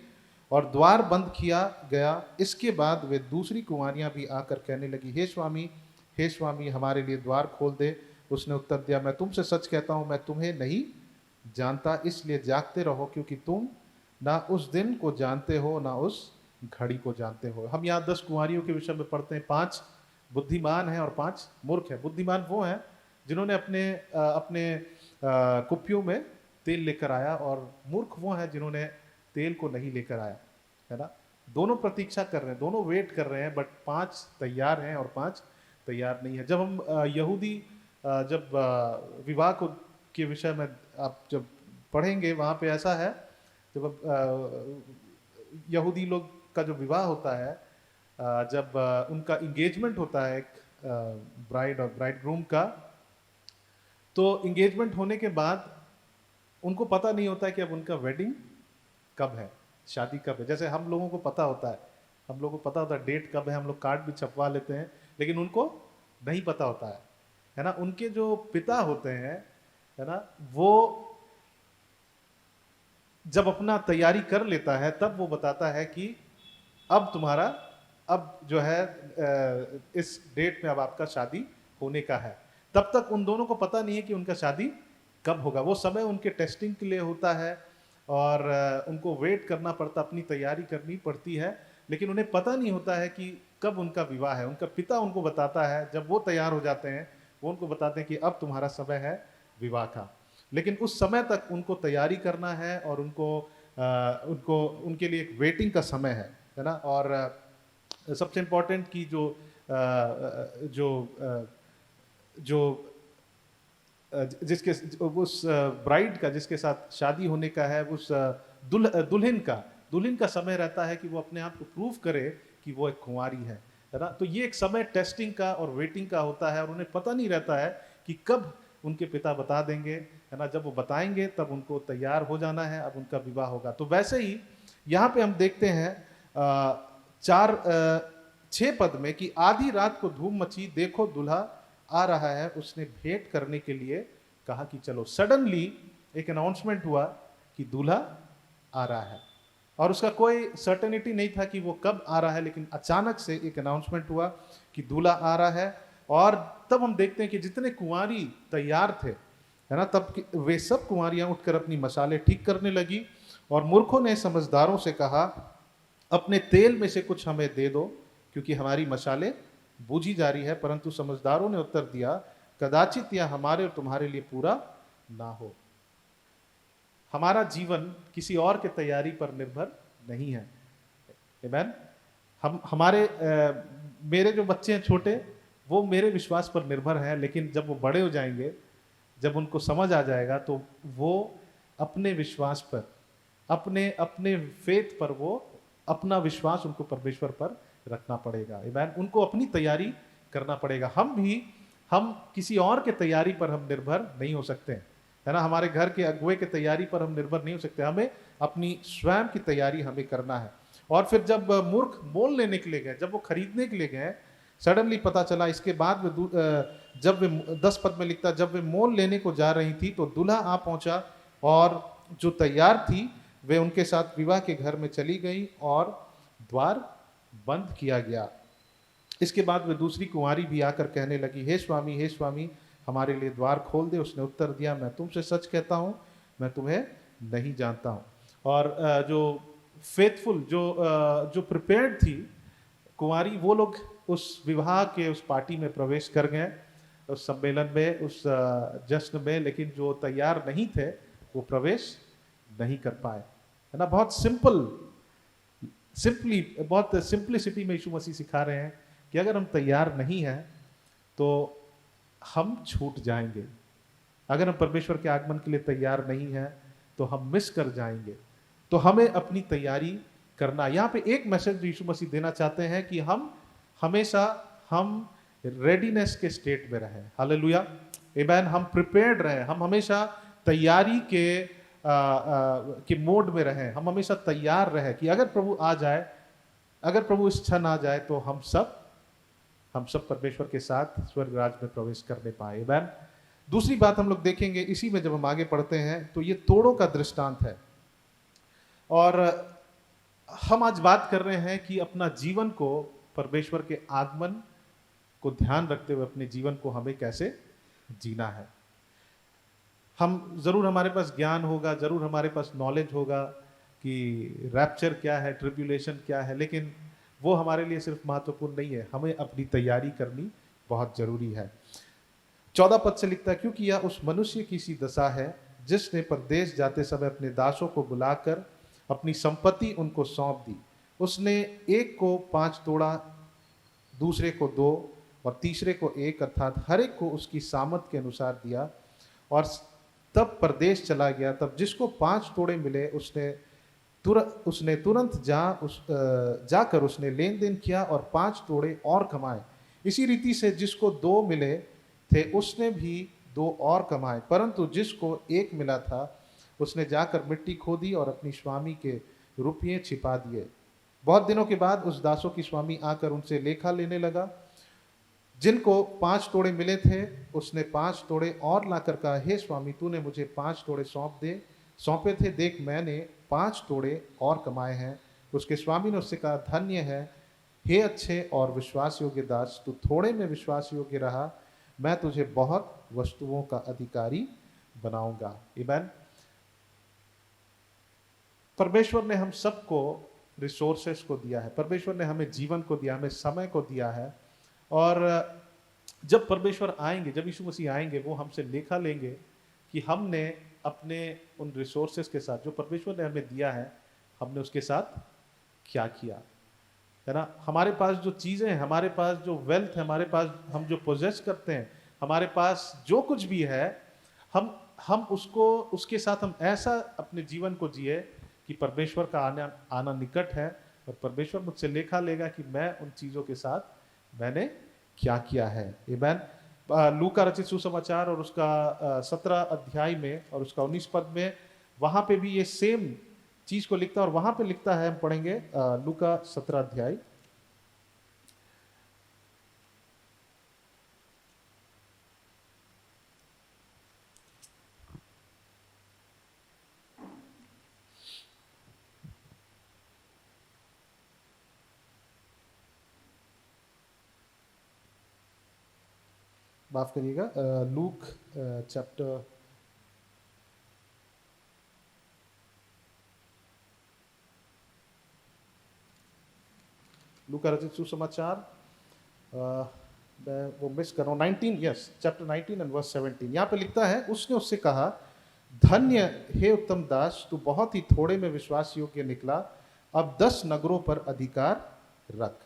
और द्वार बंद किया गया। इसके बाद वे दूसरी कुंवारियां भी आकर कहने लगी, हे स्वामी, हमारे लिए द्वार खोल दे। उसने उत्तर दिया, मैं तुमसे सच कहता हूं, मैं तुम्हें नहीं जानता, इसलिए जागते रहो, क्योंकि तुम ना उस दिन को जानते हो ना उस घड़ी को जानते हो। हम यहाँ 10 कुंवारियों के विषय में पढ़ते हैं। 5 बुद्धिमान हैं और 5 मूर्ख हैं। बुद्धिमान वो हैं जिन्होंने अपने कुप्पियों में तेल लेकर आया, और मूर्ख वो हैं जिन्होंने तेल को नहीं लेकर आया, है ना। दोनों प्रतीक्षा कर रहे हैं, दोनों वेट कर रहे हैं, बट 5 तैयार हैं और 5 तैयार नहीं है। जब हम यहूदी जब विवाह को के विषय में आप जब पढ़ेंगे, वहाँ पे ऐसा है, जब यहूदी लोग का जो विवाह होता है, जब उनका इंगेजमेंट होता है एक ब्राइड और ब्राइडग्रूम का, तो इंगेजमेंट होने के बाद उनको पता नहीं होता है कि अब उनका वेडिंग कब है, शादी कब है। जैसे हम लोगों को पता होता है, हम लोगों को पता होता है डेट कब है, हम लोग कार्ड भी छपवा लेते हैं, लेकिन उनको नहीं पता होता है ना। उनके जो पिता होते हैं, है ना, वो जब अपना तैयारी कर लेता है तब वो बताता है कि अब तुम्हारा, अब जो है इस डेट में अब आपका शादी होने का है। तब तक उन दोनों को पता नहीं है कि उनका शादी कब होगा। वो समय उनके टेस्टिंग के लिए होता है और उनको वेट करना पड़ता, अपनी तैयारी करनी पड़ती है, लेकिन उन्हें पता नहीं होता है कि कब उनका विवाह है। उनका पिता उनको बताता है, जब वो तैयार हो जाते हैं वो उनको बताते हैं कि अब तुम्हारा समय है विवाह का। लेकिन उस समय तक उनको तैयारी करना है और उनको उनके लिए एक वेटिंग का समय है ना। और सबसे इम्पोर्टेंट की जिसके उस ब्राइड का जिसके साथ शादी होने का है, उस दुल्हन का समय रहता है कि वो अपने आप को प्रूव करे कि वो एक कुंवारी है ना। तो ये एक समय टेस्टिंग का और वेटिंग का होता है, और उन्हें पता नहीं रहता है कि कब उनके पिता बता देंगे, है ना। जब वो बताएंगे तब उनको तैयार हो जाना है, अब उनका विवाह होगा। तो वैसे ही यहाँ पे हम देखते हैं 6 पद में कि आधी रात को धूम मची, देखो दूल्हा आ रहा है, उसने भेंट करने के लिए कहा कि चलो। सडनली एक अनाउंसमेंट हुआ कि दूल्हा आ रहा है, और उसका कोई सर्टेनिटी नहीं था कि वो कब आ रहा है, लेकिन अचानक से एक अनाउंसमेंट हुआ कि दूल्हा आ रहा है। और तब हम देखते हैं कि जितने कुंवारी तैयार थे, है ना, तब वे सब कुंवारियां उठकर अपनी मसाले ठीक करने लगी। और मूर्खों ने समझदारों से कहा, अपने तेल में से कुछ हमें दे दो, क्योंकि हमारी मसाले बूझी जा रही है। परंतु समझदारों ने उत्तर दिया, कदाचित यह हमारे और तुम्हारे लिए पूरा ना हो। हमारा जीवन किसी और के तैयारी पर निर्भर नहीं है। आमीन। मेरे जो बच्चे हैं छोटे, वो मेरे विश्वास पर निर्भर हैं, लेकिन जब वो बड़े हो जाएंगे, जब उनको समझ आ जाएगा, तो वो अपने विश्वास पर, अपने फेथ पर, वो अपना विश्वास उनको परमेश्वर पर रखना पड़ेगा। आमीन। उनको अपनी तैयारी करना पड़ेगा। हम किसी और के तैयारी पर हम निर्भर नहीं हो सकते हैं। है ना। हमारे घर के अगुवे की तैयारी पर हम निर्भर नहीं हो सकते, हमें अपनी स्वयं की तैयारी हमें करना है। और फिर जब मूर्ख मोल लेने के लिए गए, जब वो खरीदने के लिए गए, सडनली पता चला इसके बाद जब वे 10 पद में लिखता, जब वे मोल लेने को जा रही थी तो दूल्हा आ पहुंचा और जो तैयार थी वे उनके साथ विवाह के घर में चली गई और द्वार बंद किया गया। इसके बाद वे दूसरी कुंवारी भी आकर कहने लगी, हे स्वामी हमारे लिए द्वार खोल दे। उसने उत्तर दिया, मैं तुमसे सच कहता हूँ, मैं तुम्हें नहीं जानता हूँ। और जो फेथफुल, जो प्रिपेयर्ड थी कुंवारी, वो लोग उस विवाह के उस पार्टी में प्रवेश कर गए, उस सम्मेलन में, उस जश्न में, लेकिन जो तैयार नहीं थे वो प्रवेश नहीं कर पाए, है ना। बहुत बहुत सिंपलिसिटी में यीशु मसीह सिखा रहे हैं कि अगर हम तैयार नहीं हैं तो हम छूट जाएंगे। अगर हम परमेश्वर के आगमन के लिए तैयार नहीं हैं तो हम मिस कर जाएंगे। तो हमें अपनी तैयारी करना। यहाँ पे एक मैसेज यीशु मसीह देना चाहते हैं कि हम हमेशा रेडीनेस के स्टेट में रहें। हालेलुया, आमेन। हम प्रिपेयर्ड रहें, हम हमेशा तैयारी के मोड में रहें, हम हमेशा तैयार रहें कि अगर प्रभु आ जाए, अगर प्रभु इस क्षण आ जाए तो हम सब परमेश्वर के साथ स्वर्ग राज में प्रवेश करने पाए। आमेन। दूसरी बात हम लोग देखेंगे इसी में, जब हम आगे पढ़ते हैं तो ये तोड़ों का दृष्टांत है। और हम आज बात कर रहे हैं कि अपना जीवन को परमेश्वर के आगमन को ध्यान रखते हुए अपने जीवन को हमें कैसे जीना है। जरूर हमारे पास ज्ञान होगा, जरूर हमारे पास नॉलेज होगा कि रैप्चर क्या है, ट्रिब्यूलेशन क्या है, लेकिन वो हमारे लिए सिर्फ महत्वपूर्ण नहीं है, हमें अपनी तैयारी करनी बहुत जरूरी है। 14 पद से लिखता है, क्योंकि यह उस मनुष्य की सी दशा है जिसने परदेश जाते समय अपने दासों को बुलाकर अपनी संपत्ति उनको सौंप दी। उसने एक को 5 तोड़ा, दूसरे को 2 और तीसरे को 1, अर्थात हर एक को उसकी सामर्थ के अनुसार दिया और तब परदेश चला गया। तब जिसको 5 तोड़े मिले उसने तुरंत जाकर उसने लेन देन किया और 5 तोड़े और कमाए। इसी रीति से जिसको 2 मिले थे उसने भी 2 और कमाए, परंतु जिसको 1 मिला था उसने जाकर मिट्टी खोदी और अपनी स्वामी के रुपये छिपा दिए। बहुत दिनों के बाद उस दासों की स्वामी आकर उनसे लेखा लेने लगा। जिनको 5 तोड़े मिले थे उसने 5 तोड़े और लाकर कहा, हे स्वामी, तूने मुझे 5 तोड़े सौंपे थे, देख मैंने 5 तोड़े और कमाए हैं। उसके स्वामी ने उससे कहा, धन्य है हे अच्छे और विश्वास योग्य दास, तू थोड़े में विश्वास योग्य रहा, मैं तुझे बहुत वस्तुओं का अधिकारी बनाऊंगा। आमीन। परमेश्वर ने हम सबको रिसोर्सेस को दिया है, परमेश्वर ने हमें जीवन को दिया, हमें समय को दिया है। और जब परमेश्वर आएंगे, जब यीशु मसीह आएंगे, वो हमसे लेखा लेंगे कि हमने अपने उन रिसोर्सेस के साथ जो परमेश्वर ने हमें दिया है, हमने उसके साथ क्या किया, है ना। हमारे पास जो चीज़ें हैं, हमारे पास जो वेल्थ है, हमारे पास हम जो पोजेस करते हैं, हमारे पास जो कुछ भी है, हम उसके साथ हम ऐसा अपने जीवन को जिए कि परमेश्वर का आना निकट है और परमेश्वर मुझसे लेखा लेगा कि मैं उन चीज़ों के साथ मैंने क्या किया है। आमीन। लूका रचित सुसमाचार और उसका 17 अध्याय में और उसका 19 पद में वहाँ पे भी ये सेम चीज़ को लिखता है। और वहाँ पे लिखता है, हम पढ़ेंगे लूका 17 अध्याय, माफ करिएगा, लूक चैप्टर लूका रचित सुसमाचार, मैं वो मिस कर रहा हूँ, 19, यस, चैप्टर 19 एंड वर्स 17। यहाँ पे लिखता है, उसने उससे कहा, धन्य हे उत्तम दास, तू बहुत ही थोड़े में विश्वास योग्य निकला, अब 10 नगरों पर अधिकार रख।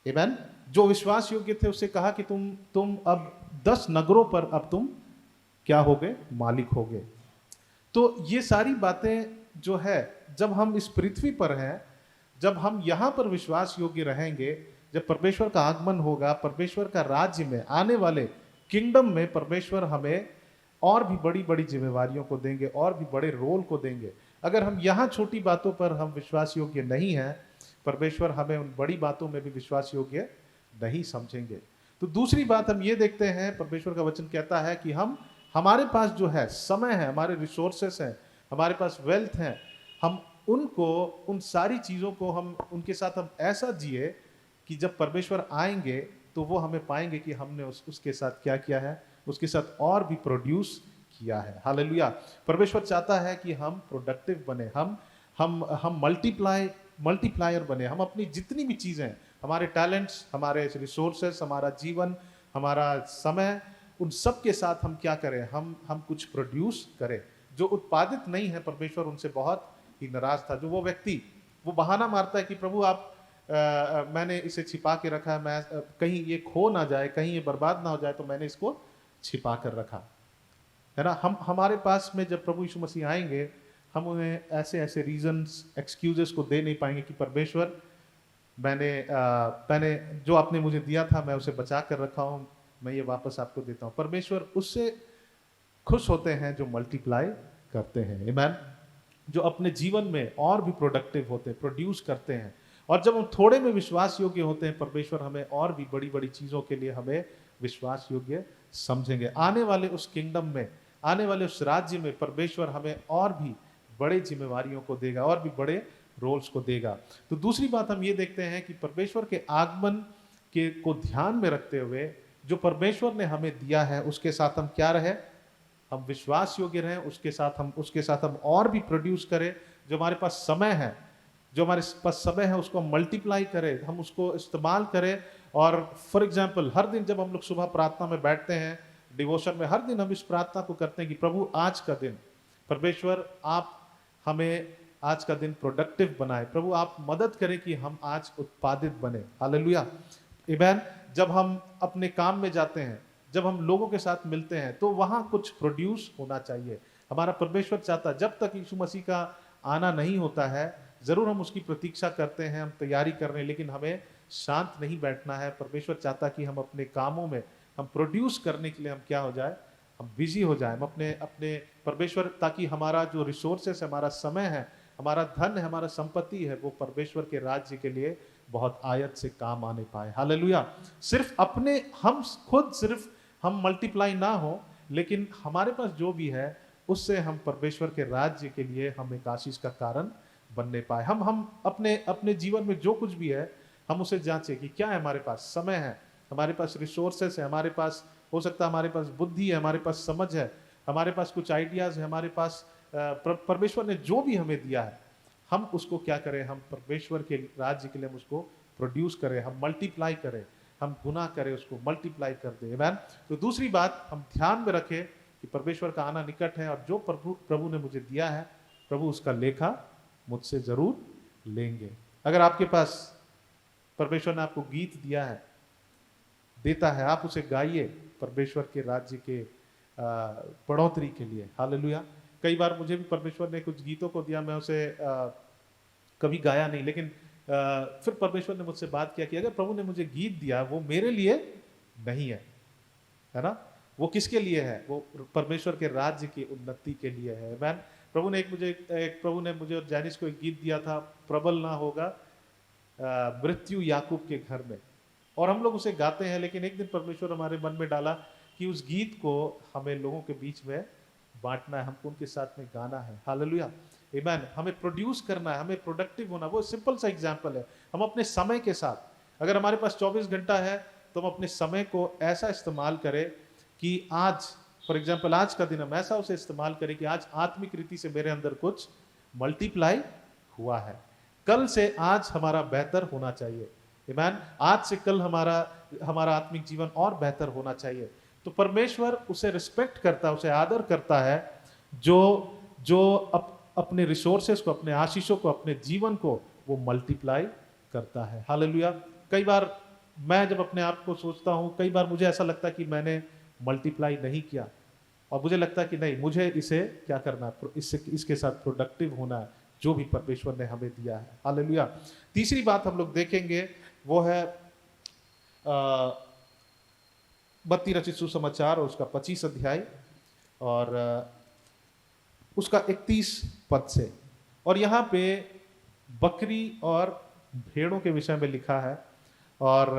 आमीन। जो विश्वास योग्य थे उससे कहा कि तुम अब 10 नगरों पर अब तुम क्या हो गए, मालिक हो गए। तो ये सारी बातें जो है, जब हम इस पृथ्वी पर हैं, जब हम यहाँ पर विश्वास योग्य रहेंगे, जब परमेश्वर का आगमन होगा, परमेश्वर का राज्य में, आने वाले किंगडम में परमेश्वर हमें और भी बड़ी बड़ी जिम्मेवारियों को देंगे, और भी बड़े रोल को देंगे। अगर हम यहाँ छोटी बातों पर हम विश्वास योग्य नहीं हैं, परमेश्वर हमें उन बड़ी बातों में भी विश्वास योग्य नहीं समझेंगे। तो दूसरी बात हम ये देखते हैं, परमेश्वर का वचन कहता है कि हमारे पास जो है समय है, हमारे रिसोर्सेस हैं, हमारे पास वेल्थ है, हम उनको, उन सारी चीज़ों को हम उनके साथ हम ऐसा जिए कि जब परमेश्वर आएंगे तो वो हमें पाएंगे कि हमने उसके साथ क्या किया है, उसके साथ और भी प्रोड्यूस किया है। हालेलुया। परमेश्वर चाहता है कि हम प्रोडक्टिव बने, हम मल्टीप्लायर बने। हम अपनी जितनी भी चीज़ें, हमारे टैलेंट्स, हमारे रिसोर्सेस, हमारा जीवन, हमारा समय, उन सब के साथ हम क्या करें, हम कुछ प्रोड्यूस करें। जो उत्पादित नहीं है, परमेश्वर उनसे बहुत ही नाराज था। जो वो व्यक्ति वो बहाना मारता है कि प्रभु आप मैंने इसे छिपा के रखा है, मैं कहीं ये खो ना जाए, कहीं ये बर्बाद ना हो जाए, तो मैंने इसको छिपा कर रखा है ना। हमारे पास में जब प्रभु यीशु मसीह आएंगे, हम उन्हें ऐसे ऐसे रीजंस, एक्सक्यूजेस को दे नहीं पाएंगे कि परमेश्वर मैंने जो आपने मुझे दिया था मैं उसे बचा कर रखा हूँ, मैं ये वापस आपको देता हूँ। परमेश्वर उससे खुश होते हैं जो मल्टीप्लाई करते हैं, आमीन, जो अपने जीवन में और भी प्रोडक्टिव होते हैं, प्रोड्यूस करते हैं। और जब हम थोड़े में विश्वास योग्य होते हैं, परमेश्वर हमें और भी बड़ी बड़ी चीज़ों के लिए हमें विश्वास योग्य समझेंगे। आने वाले उस किंगडम में, आने वाले उस राज्य में परमेश्वर हमें और भी बड़े जिम्मेवारियों को देगा, और भी बड़े रोल्स को देगा। तो दूसरी बात हम ये देखते हैं कि परमेश्वर के आगमन को ध्यान में रखते हुए जो परमेश्वर ने हमें दिया है उसके साथ हम क्या रहे, हम विश्वास योग्य रहें, उसके साथ हम और भी प्रोड्यूस करें। जो हमारे पास समय है, जो हमारे पास समय है उसको हम मल्टीप्लाई करें, हम उसको इस्तेमाल करें। और फॉर एग्जाम्पल, हर दिन जब हम लोग सुबह प्रार्थना में बैठते हैं, डिवोशन में, हर दिन हम इस प्रार्थना को करते हैं कि प्रभु आज का दिन, परमेश्वर आप हमें आज का दिन प्रोडक्टिव बनाए, प्रभु आप मदद करें कि हम आज उत्पादित बने। हालेलुया, आमीन। जब हम अपने काम में जाते हैं, जब हम लोगों के साथ मिलते हैं, तो वहाँ कुछ प्रोड्यूस होना चाहिए। हमारा परमेश्वर चाहता, जब तक यीशु मसीह का आना नहीं होता है, ज़रूर हम उसकी प्रतीक्षा करते हैं, हम तैयारी कर रहे हैं, लेकिन हमें शांत नहीं बैठना है। परमेश्वर चाहता कि हम अपने कामों में, हम प्रोड्यूस करने के लिए हम क्या हो जाए, हम बिजी हो जाए, हम अपने परमेश्वर, ताकि हमारा जो रिसोर्सेस, हमारा समय है, हमारा धन है, हमारा संपत्ति है, वो परमेश्वर के राज्य के लिए बहुत आयत से काम आने पाए। हालेलुया। सिर्फ हम मल्टीप्लाई ना हो, लेकिन हमारे पास जो भी है उससे हम परमेश्वर के राज्य के लिए हम एक आशीष का कारण बनने पाए। हम अपने जीवन में जो कुछ भी है हम उसे जांचें कि क्या है, हमारे पास समय है, हमारे पास रिसोर्सेस है, हमारे पास हो सकता है हमारे पास बुद्धि है, हमारे पास समझ है, हमारे पास कुछ आइडियाज है, हमारे पास परमेश्वर ने जो भी हमें दिया है, हम उसको क्या करें, हम परमेश्वर के राज्य के लिए हम उसको प्रोड्यूस करें, हम मल्टीप्लाई करें, हम गुना करें, उसको मल्टीप्लाई कर दें। आमीन। तो दूसरी बात हम ध्यान में रखें कि परमेश्वर का आना निकट है, और जो प्रभु ने मुझे दिया है, प्रभु उसका लेखा मुझसे जरूर लेंगे। अगर आपके पास परमेश्वर ने आपको गीत दिया है, देता है, आप उसे गाइए परमेश्वर के राज्य के बढ़ोतरी के लिए। हालेलुया। कई बार मुझे भी परमेश्वर ने कुछ गीतों को दिया, मैं उसे कभी गाया नहीं, लेकिन फिर परमेश्वर ने मुझसे बात किया कि अगर प्रभु ने मुझे गीत दिया, वो मेरे लिए नहीं है ना, वो किसके लिए है, वो परमेश्वर के राज्य की उन्नति के लिए है। मैन प्रभु ने मुझे और जैनिस को एक गीत दिया था, प्रबल ना होगा मृत्यु याकूब के घर में, और हम लोग उसे गाते हैं। लेकिन एक दिन परमेश्वर हमारे मन में डाला कि उस गीत को हमें लोगों के बीच में बांटना है, हमको उनके साथ में गाना है। हालेलुया, आमीन। हमें प्रोड्यूस करना है, हमें प्रोडक्टिव होना। वो सिंपल सा एग्जांपल है, हम अपने समय के साथ, अगर हमारे पास 24 घंटा है तो हम अपने समय को ऐसा इस्तेमाल करें कि आज, फॉर एग्जांपल, आज का दिन हम ऐसा उसे इस्तेमाल करें कि आज आत्मिक रीति से मेरे अंदर कुछ मल्टीप्लाई हुआ है, कल से आज हमारा बेहतर होना चाहिए। आमीन। आज से कल हमारा आत्मिक जीवन और बेहतर होना चाहिए। तो परमेश्वर उसे रिस्पेक्ट करता है, उसे आदर करता है जो अपने रिसोर्सेस को, अपने आशीषों को, अपने जीवन को वो मल्टीप्लाई करता है। हालेलुया। कई बार मैं जब अपने आप को सोचता हूँ, कई बार मुझे ऐसा लगता है कि मैंने मल्टीप्लाई नहीं किया, और मुझे लगता है कि नहीं, मुझे इसे क्या करना है, इसके साथ प्रोडक्टिव होना है जो भी परमेश्वर ने हमें दिया है। हालेलुया। तीसरी बात हम लोग देखेंगे वो है मत्ती रचित सुसमाचार और उसका 25 अध्याय और उसका 31 पद से। और यहाँ पे बकरी और भेड़ों के विषय में लिखा है, और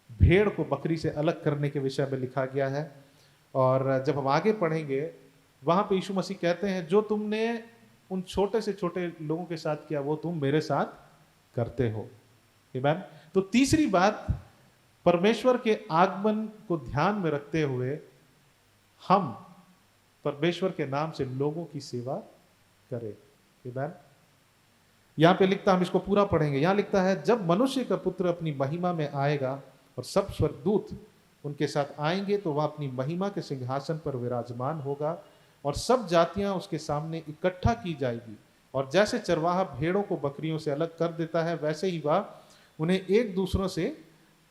भेड़ को बकरी से अलग करने के विषय में लिखा गया है। और जब हम आगे पढ़ेंगे वहां पे यीशु मसीह कहते हैं, जो तुमने उन छोटे से छोटे लोगों के साथ किया वो तुम मेरे साथ करते हो। आमीन। तो तीसरी बात, परमेश्वर के आगमन को ध्यान में रखते हुए हम परमेश्वर के नाम से लोगों की सेवा करें। आमीन। यहां पे लिखता, हम इसको पूरा पढ़ेंगे, यहां लिखता है, जब मनुष्य का पुत्र अपनी महिमा में आएगा और सब स्वर्गदूत उनके साथ आएंगे तो वह अपनी महिमा के सिंहासन पर विराजमान होगा और सब जातियां उसके सामने इकट्ठा की जाएगी। और जैसे चरवाहा भेड़ों को बकरियों से अलग कर देता है, वैसे ही वह उन्हें एक दूसरों से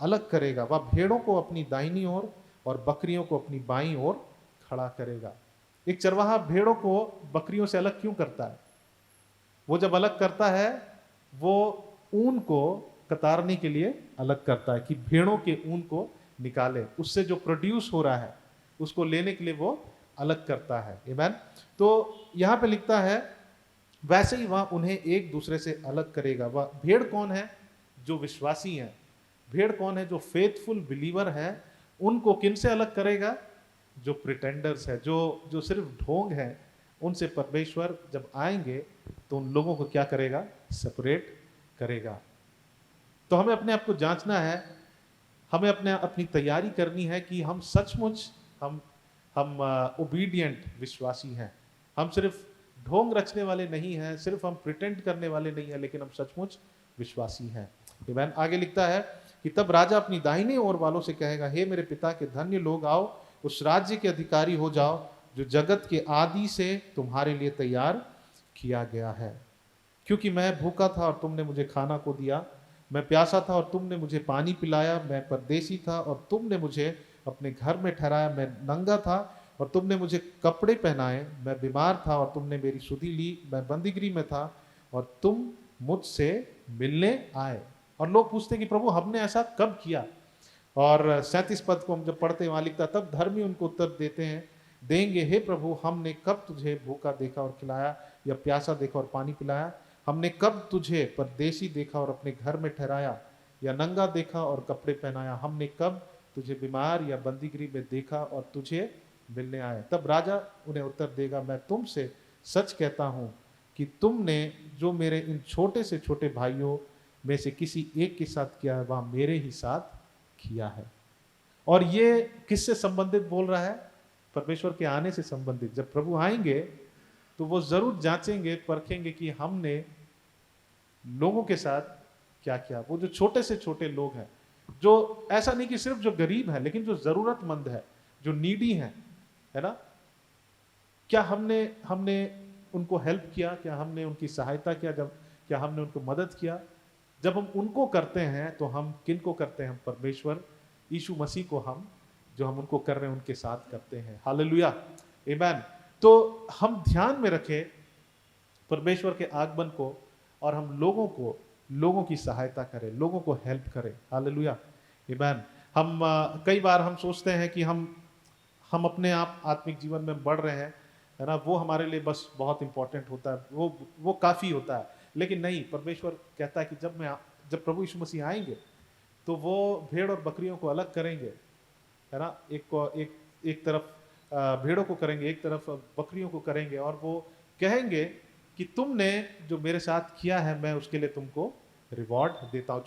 अलग करेगा। वह भेड़ों को अपनी दाहिनी ओर और बकरियों को अपनी बाईं ओर खड़ा करेगा। एक चरवाहा भेड़ों को बकरियों से अलग क्यों करता है? वो जब अलग करता है वो ऊन को कतारने के लिए अलग करता है कि भेड़ों के ऊन को निकाले, उससे जो प्रोड्यूस हो रहा है उसको लेने के लिए वो अलग करता है। आमीन। तो यहाँ पे लिखता है, वैसे ही वह उन्हें एक दूसरे से अलग करेगा। वह भेड़ कौन है? जो विश्वासी हैं। भेड़ कौन है? जो फेथफुल बिलीवर है। उनको किन से अलग करेगा? जो प्रिटेंडर्स है, जो सिर्फ ढोंग है, उनसे परमेश्वर जब आएंगे तो उन लोगों को क्या करेगा? सेपरेट करेगा। तो हमें अपने आप को जांचना है, हमें अपनी तैयारी करनी है कि हम सचमुच हम ओबीडिएंट विश्वासी हैं। हम सिर्फ ढोंग रचने वाले नहीं हैं, सिर्फ हम प्रिटेंड करने वाले नहीं हैं, लेकिन हम सचमुच विश्वासी हैं। आमीन। आगे लिखता है कि तब राजा अपनी दाहिने ओर वालों से कहेगा, हे मेरे पिता के धन्य लोग, आओ उस राज्य के अधिकारी हो जाओ जो जगत के आदि से तुम्हारे लिए तैयार किया गया है। क्योंकि मैं भूखा था और तुमने मुझे खाना को दिया, मैं प्यासा था और तुमने मुझे पानी पिलाया, मैं परदेशी था और तुमने मुझे अपने घर में ठहराया, मैं नंगा था और तुमने मुझे कपड़े पहनाए, मैं बीमार था और तुमने मेरी सुधि ली, मैं बंदीगृह में था और तुम मुझसे मिलने आए। और लोग पूछते हैं कि प्रभु हमने ऐसा कब किया? और 37 पद को हम जब पढ़ते हैं वहां लिखता, तब धर्मी उनको उत्तर देंगे, हे प्रभु, हमने कब तुझे भूखा देखा और खिलाया, या प्यासा देखा और पानी पिलाया? हमने कब तुझे परदेशी देखा और अपने घर में ठहराया, या नंगा देखा और कपड़े पहनाया? हमने कब तुझे बीमार या बंदीगृह में देखा और तुझे मिलने आए? तब राजा उन्हें उत्तर देगा, मैं तुमसे सच कहता हूँ कि तुमने जो मेरे इन छोटे से छोटे भाइयों में से किसी एक के साथ किया है, वह मेरे ही साथ किया है। और ये किससे संबंधित बोल रहा है? परमेश्वर के आने से संबंधित। जब प्रभु आएंगे तो वो जरूर जांचेंगे, परखेंगे कि हमने लोगों के साथ क्या किया। वो जो छोटे से छोटे लोग हैं, जो ऐसा नहीं कि सिर्फ जो गरीब है, लेकिन जो जरूरतमंद है, जो नीडी है ना, क्या हमने उनको हेल्प किया? क्या हमने उनकी सहायता किया? क्या हमने उनको मदद किया? जब हम उनको करते हैं तो हम किन को करते हैं? हम परमेश्वर यीशु मसीह को जो हम उनको कर रहे हैं उनके साथ करते हैं। हालेलुया, आमीन। तो हम ध्यान में रखें परमेश्वर के आगमन को, और हम लोगों की सहायता करें, लोगों को हेल्प करें। हालेलुया, आमीन। हम कई बार हम सोचते हैं कि हम अपने आप आत्मिक जीवन में बढ़ रहे हैं, है ना, वो हमारे लिए बस बहुत इंपॉर्टेंट होता है, वो काफ़ी होता है। लेकिन नहीं, परमेश्वर कहता है कि जब प्रभु यीशु मसीह आएंगे तो वो भेड़ और बकरियों को अलग करेंगे, है ना। एक तरफ भेड़ों को करेंगे, एक तरफ बकरियों को करेंगे, और वो कहेंगे कि तुमने जो मेरे साथ किया है मैं उसके लिए तुमको रिवॉर्ड देता हूँ।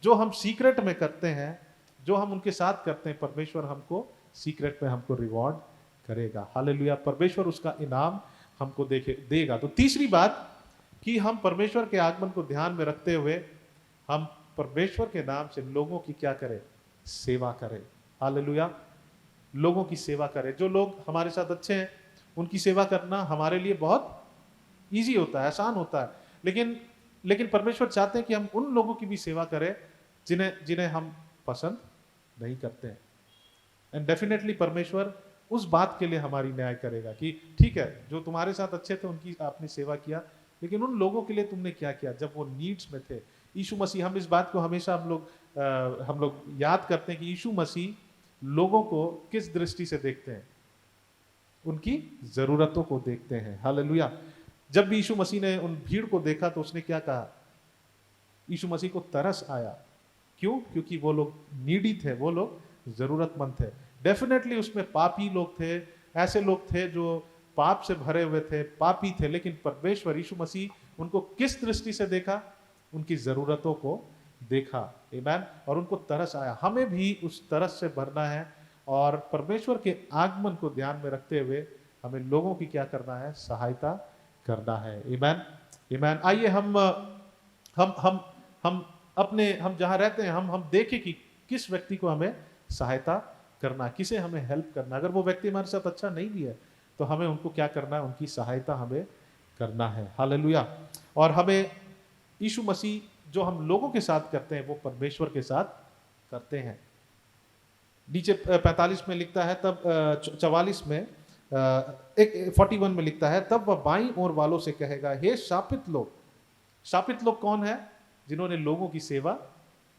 जो हम सीक्रेट में करते हैं, जो हम उनके साथ करते हैं, परमेश्वर हमको सीक्रेट में हमको रिवॉर्ड करेगा। हालेलुया, परमेश्वर उसका इनाम हमको देगा। तो तीसरी बात कि हम परमेश्वर के आगमन को ध्यान में रखते हुए हम परमेश्वर के नाम से लोगों की क्या करें? सेवा करें। हालेलुया, लोगों की सेवा करें। जो लोग हमारे साथ अच्छे हैं उनकी सेवा करना हमारे लिए बहुत इजी होता है, आसान होता है। लेकिन परमेश्वर चाहते हैं कि हम उन लोगों की भी सेवा करें जिन्हें हम पसंद नहीं करते हैं। एंड डेफिनेटली परमेश्वर उस बात के लिए हमारी न्याय करेगा कि ठीक है, जो तुम्हारे साथ अच्छे थे उनकी आपने सेवा किया, लेकिन उन लोगों के लिए तुमने क्या किया जब वो नीड्स में थे। यीशु मसीह, हम इस बात को हमेशा हम लोग याद करते हैं कि यीशु मसीह लोगों को किस दृष्टि से देखते हैं। उनकी ज़रूरतों को देखते हैं। हालेलुया। जब भी यीशु मसीह ने उन भीड़ को देखा तो उसने क्या कहा? यीशु मसीह को तरस आया। क्यों? क्योंकि वो लोग नीडी थे, वो लोग ज़रूरतमंद थे। डेफिनेटली उसमें पापी लोग थे, ऐसे लोग थे जो पाप से भरे हुए थे, पापी थे, लेकिन परमेश्वर यीशु मसीह उनको किस दृष्टि से देखा? उनकी ज़रूरतों को देखा। आमीन। और उनको तरस आया। हमें भी उस तरस से भरना है और परमेश्वर के आगमन को ध्यान में रखते हुए हमें लोगों की क्या करना है? सहायता करना है। आमीन। आमीन। आइए हम जहाँ रहते हैं हम देखें कि किस व्यक्ति को हमें सहायता करना, किसे हमें हेल्प करना। अगर वो व्यक्ति हमारे साथ अच्छा नहीं भी है तो हमें उनको क्या करना है? उनकी सहायता हमें करना है। हालेलुया। और हमें यीशु मसीह जो हम लोगों के साथ करते हैं वो परमेश्वर के साथ करते हैं। नीचे 45 में लिखता है, तब 44 में 41 में लिखता है, तब वह बाईं ओर वालों से कहेगा, हे शापित लोग। शापित लोग कौन है? जिन्होंने लोगों की सेवा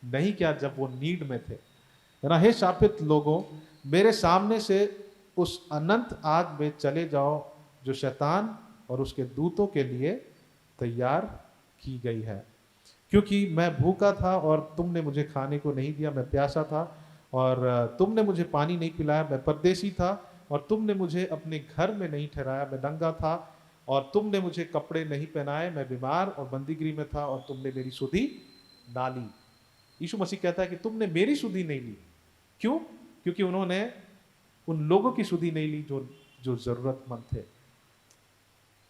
नहीं किया जब वो नीड में थे, है ना। हे शापित लोगों, मेरे सामने से उस अनंत आग में चले जाओ जो शैतान और उसके दूतों के लिए तैयार की गई है। क्योंकि मैं भूखा था और तुमने मुझे खाने को नहीं दिया, मैं प्यासा था और तुमने मुझे पानी नहीं पिलाया, मैं परदेसी था और तुमने मुझे अपने घर में नहीं ठहराया, मैं नंगा था और तुमने मुझे कपड़े नहीं पहनाए, मैं बीमार और बंदीगृह में था और तुमने मेरी सुधि ना ली। यीशु मसीह कहता है कि तुमने मेरी सुधि नहीं ली। क्यों? क्योंकि उन्होंने उन लोगों की सुधि नहीं ली जो जरूरतमंद थे।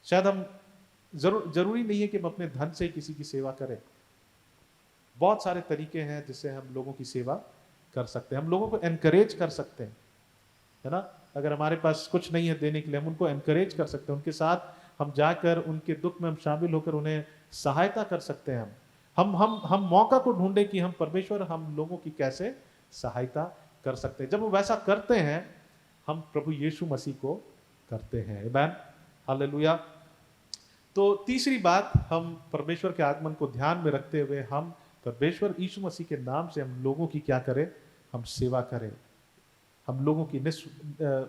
शायद हम जरूरी नहीं है कि हम अपने धन से किसी की सेवा करें। बहुत सारे तरीके हैं जिससे हम लोगों की सेवा कर सकते हैं। हम लोगों को एनकरेज कर सकते हैं, है ना। अगर हमारे पास कुछ नहीं है देने के लिए, हम उनको एनकरेज कर सकते हैं। उनके साथ हम जाकर उनके दुख में हम शामिल होकर उन्हें सहायता कर सकते हैं। हम मौका को ढूंढे कि हम परमेश्वर हम लोगों की कैसे सहायता कर सकते हैं। जब हम वैसा करते हैं हम प्रभु यीशु मसीह को करते हैं। आमीन। हालेलुया। तो तीसरी बात, हम परमेश्वर के आगमन को ध्यान में रखते हुए हम परमेश्वर यीशु मसीह के नाम से हम लोगों की क्या करें? हम सेवा करें। हम लोगों की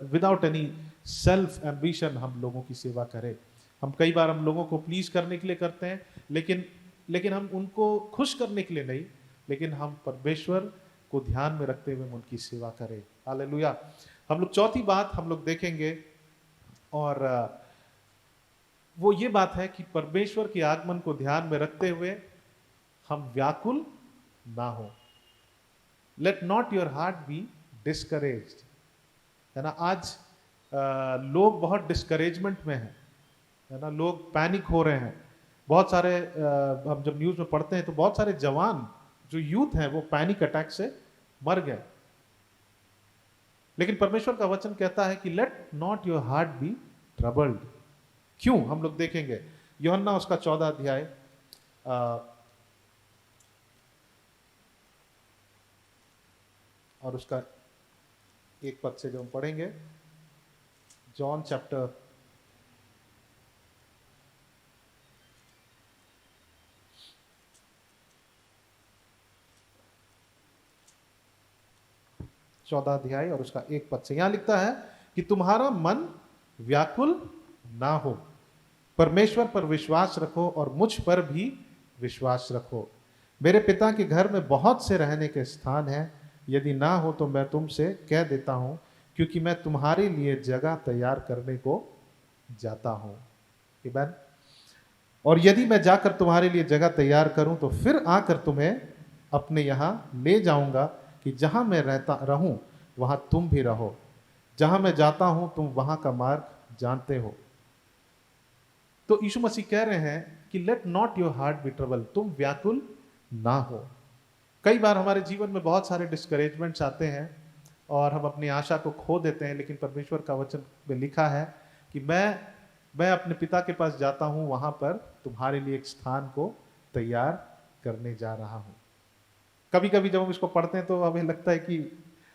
विदाउट एनी सेल्फ एम्बिशन हम लोगों की सेवा करें। हम कई बार हम लोगों को प्लीज करने के लिए करते हैं, लेकिन हम उनको खुश करने के लिए नहीं, लेकिन हम परमेश्वर को ध्यान में रखते हुए हम उनकी सेवा करें। हालेलुया। हम लोग चौथी बात हम लोग देखेंगे और वो ये बात है कि परमेश्वर के आगमन को ध्यान में रखते हुए हम व्याकुल ना हो। Let not your heart be discouraged, है ना। आज लोग बहुत डिस्करेजमेंट में हैं, है ना। लोग पैनिक हो रहे हैं। बहुत सारे हम जब न्यूज़ में पढ़ते हैं तो बहुत सारे जवान जो यूथ हैं वो पैनिक अटैक से मर गए। लेकिन परमेश्वर का वचन कहता है कि let not your heart be troubled. क्यों? हम लोग देखेंगे यूहन्ना उसका 14 अध्याय और उसका 1 पद से जो हम पढ़ेंगे, जॉन चैप्टर 14 अध्याय और उसका 1 पद से यहाँ लिखता है कि तुम्हारा मन व्याकुल ना हो, परमेश्वर पर विश्वास रखो और मुझ पर भी विश्वास रखो। मेरे पिता के घर में बहुत से रहने के स्थान हैं, यदि ना हो तो मैं तुमसे कह देता हूँ, क्योंकि मैं तुम्हारे लिए जगह तैयार करने को जाता हूँ। आमीन। और यदि मैं जाकर तुम्हारे लिए जगह तैयार करूं तो फिर आकर तुम्हें अपने यहाँ ले जाऊंगा कि जहाँ मैं रहूं वहाँ तुम भी रहो। जहाँ मैं जाता हूं तुम वहाँ का मार्ग जानते हो। तो यीशु मसीह कह रहे हैं कि let not your heart be trouble, तुम व्याकुल ना हो। कई बार हमारे जीवन में बहुत सारे डिस्करेजमेंट्स आते हैं और हम अपनी आशा को खो देते हैं, लेकिन परमेश्वर का वचन में लिखा है कि मैं अपने पिता के पास जाता हूँ, वहाँ पर तुम्हारे लिए एक स्थान को तैयार करने जा रहा हूँ। कभी कभी जब हम इसको पढ़ते हैं तो हमें लगता है कि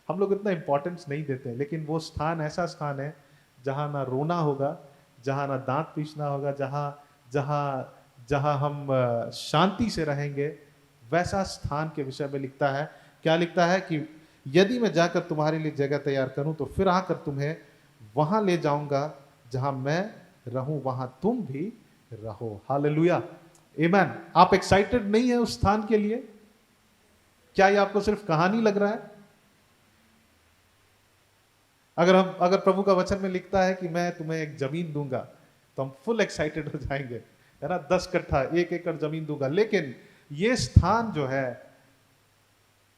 हम लोग इतना इम्पोर्टेंस नहीं देते हैं, लेकिन वो स्थान ऐसा स्थान है जहाँ ना रोना होगा, जहाँ ना दांत पीसना होगा, जहाँ हम शांति से रहेंगे। वैसा स्थान के विषय में लिखता है। क्या लिखता है कि यदि मैं जाकर तुम्हारे लिए जगह तैयार करूं तो फिर आकर तुम्हें वहां ले जाऊंगा जहां मैं रहूं, वहां तुम भी रहो। हालेलुया, आमेन। आप एक्साइटेड नहीं है उस स्थान के लिए? क्या ये आपको सिर्फ कहानी लग रहा है? अगर प्रभु का वचन में लिखता है कि मैं तुम्हें एक जमीन दूंगा, तो हम फुल एक्साइटेड हो जाएंगे, है ना। 10 कट्ठा 1 एकड़ जमीन दूंगा। लेकिन ये स्थान जो है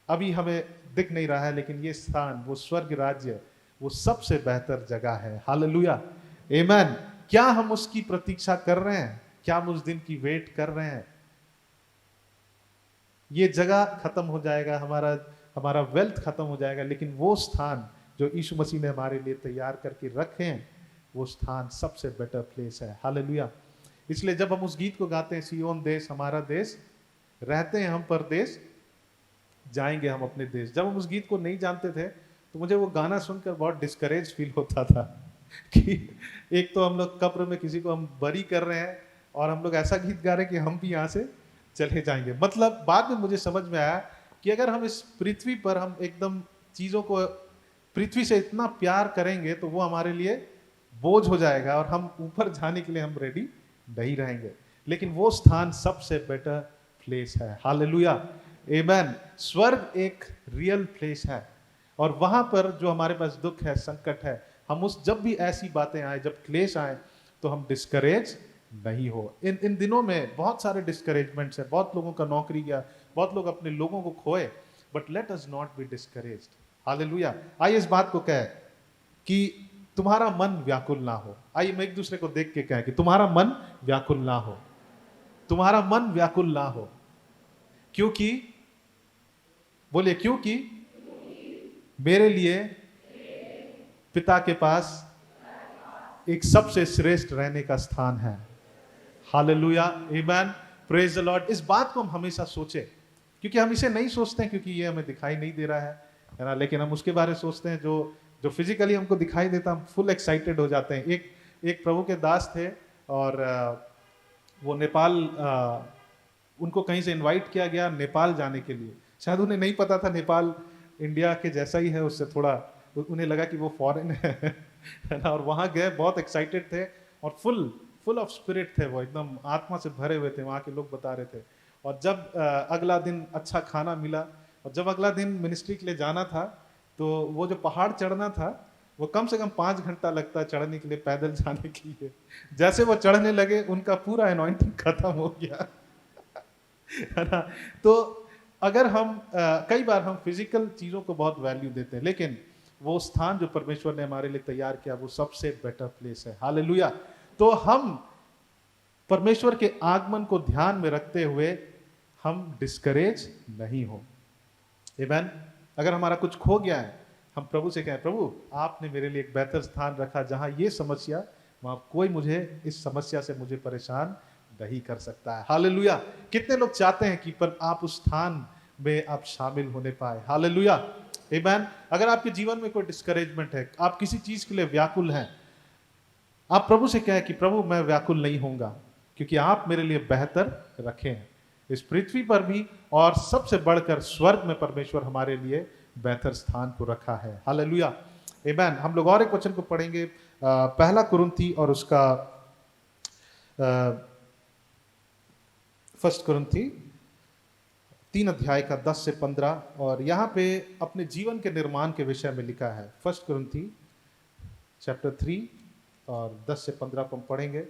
अभी हमें दिख नहीं रहा है, लेकिन ये स्थान, वो स्वर्ग राज्य, वो सबसे बेहतर जगह है। हालेलुया, आमेन। क्या हम उसकी प्रतीक्षा कर रहे हैं? क्या हम उस दिन की वेट कर रहे हैं? ये जगह खत्म हो जाएगा, हमारा वेल्थ खत्म हो जाएगा, लेकिन वो स्थान जो यीशु मसीह ने हमारे लिए तैयार करके रखे हैं, वो स्थान सबसे बेटर प्लेस है। हालेलुया। इसलिए जब हम उस गीत को गाते हैं, सियोन देश हमारा देश, रहते हैं हम परदेश, जाएंगे हम अपने देश। जब हम उस गीत को नहीं जानते थे तो मुझे वो गाना सुनकर बहुत डिस्करेज फील होता था कि एक तो हम लोग कब्र में किसी को हम बरी कर रहे हैं और हम लोग ऐसा गीत गा रहे हैं कि हम भी यहाँ से चले जाएंगे। मतलब बाद में मुझे समझ में आया कि अगर हम इस पृथ्वी पर हम एकदम चीज़ों को पृथ्वी से इतना प्यार करेंगे तो वो हमारे लिए बोझ हो जाएगा और हम ऊपर जाने के लिए हम रेडी नहीं रहेंगे। लेकिन वो स्थान सबसे बेटर प्लेस है। हालेलुया, आमेन। स्वर्ग एक रियल प्लेस है और वहां पर जो हमारे पास दुख है, संकट है, हम जब भी ऐसी बातें आए, जब क्लेश आए, तो हम डिस्करेज नहीं हो। इन दिनों में बहुत सारे डिस्करेजमेंट्स है, बहुत लोगों का नौकरी गया, बहुत लोग अपने लोगों को खोए, but let us not be discouraged. Hallelujah. आइए इस बात को कहे कि तुम्हारा मन व्याकुल ना हो। आइए हम एक दूसरे को देख के कहें कि तुम्हारा मन व्याकुल ना हो, तुम्हारा मन व्याकुल ना हो। क्योंकि, बोलिए, क्योंकि मेरे लिए पिता के पास एक सबसे श्रेष्ठ रहने का स्थान है। Hallelujah, amen, praise the Lord. इस बात को हम हमेशा सोचें, क्योंकि हम इसे नहीं सोचते हैं क्योंकि ये हमें दिखाई नहीं दे रहा है ना, लेकिन हम उसके बारे में सोचते हैं जो फिजिकली हमको दिखाई देता, हम फुल एक्साइटेड हो जाते हैं। एक प्रभु के दास थे और वो नेपाल, उनको कहीं से इनवाइट किया गया नेपाल जाने के लिए। शायद उन्हें नहीं पता था नेपाल इंडिया के जैसा ही है, उससे थोड़ा उन्हें लगा कि वो फॉरेन है ना। और वहाँ गए, बहुत एक्साइटेड थे और फुल ऑफ स्पिरिट थे, वो एकदम आत्मा से भरे हुए थे, वहाँ के लोग बता रहे थे। और जब अगला दिन अच्छा खाना मिला और जब अगला दिन मिनिस्ट्री के लिए जाना था, तो वो जो पहाड़ चढ़ना था वो कम से कम 5 घंटा लगता है चढ़ने के लिए, पैदल जाने के लिए। जैसे वो चढ़ने लगे उनका पूरा अनॉइंटिंग खत्म हो गया है ना। तो अगर हम कई बार हम फिजिकल चीज़ों को बहुत वैल्यू देते हैं, लेकिन वो स्थान जो परमेश्वर ने हमारे लिए तैयार किया वो सबसे बेटर प्लेस है। हालेलुया। तो हम परमेश्वर के आगमन को ध्यान में रखते हुए हम डिस्करेज नहीं हो। आमेन। अगर हमारा कुछ खो गया है, हम प्रभु से कहें, प्रभु आपने मेरे लिए एक बेहतर स्थान रखा जहां ये समस्या, वहां कोई मुझे इस समस्या से मुझे परेशान नहीं कर सकता है। हालेलुया। कितने लोग चाहते हैं कि पर आप उस स्थान में आप शामिल होने पाए। हालेलुया, आमेन। अगर आपके जीवन में कोई डिस्करेजमेंट है, आप किसी चीज के लिए व्याकुल हैं, आप प्रभु से कहें कि प्रभु मैं व्याकुल नहीं होऊंगा, क्योंकि आप मेरे लिए बेहतर रखे हैं इस पृथ्वी पर भी, और सबसे बढ़कर स्वर्ग में परमेश्वर हमारे लिए बेहतर स्थान को रखा है। हालेलुया, आमेन। हम लोग और एक वचन को पढ़ेंगे, पहला कुरिन्थी और उसका 1 कुरिन्थी 3 अध्याय का 10 से 15, और यहाँ पे अपने जीवन के निर्माण के विषय में लिखा है। 1 कुरिन्थी चैप्टर 3 और 10 से 15 को हम पढ़ेंगे।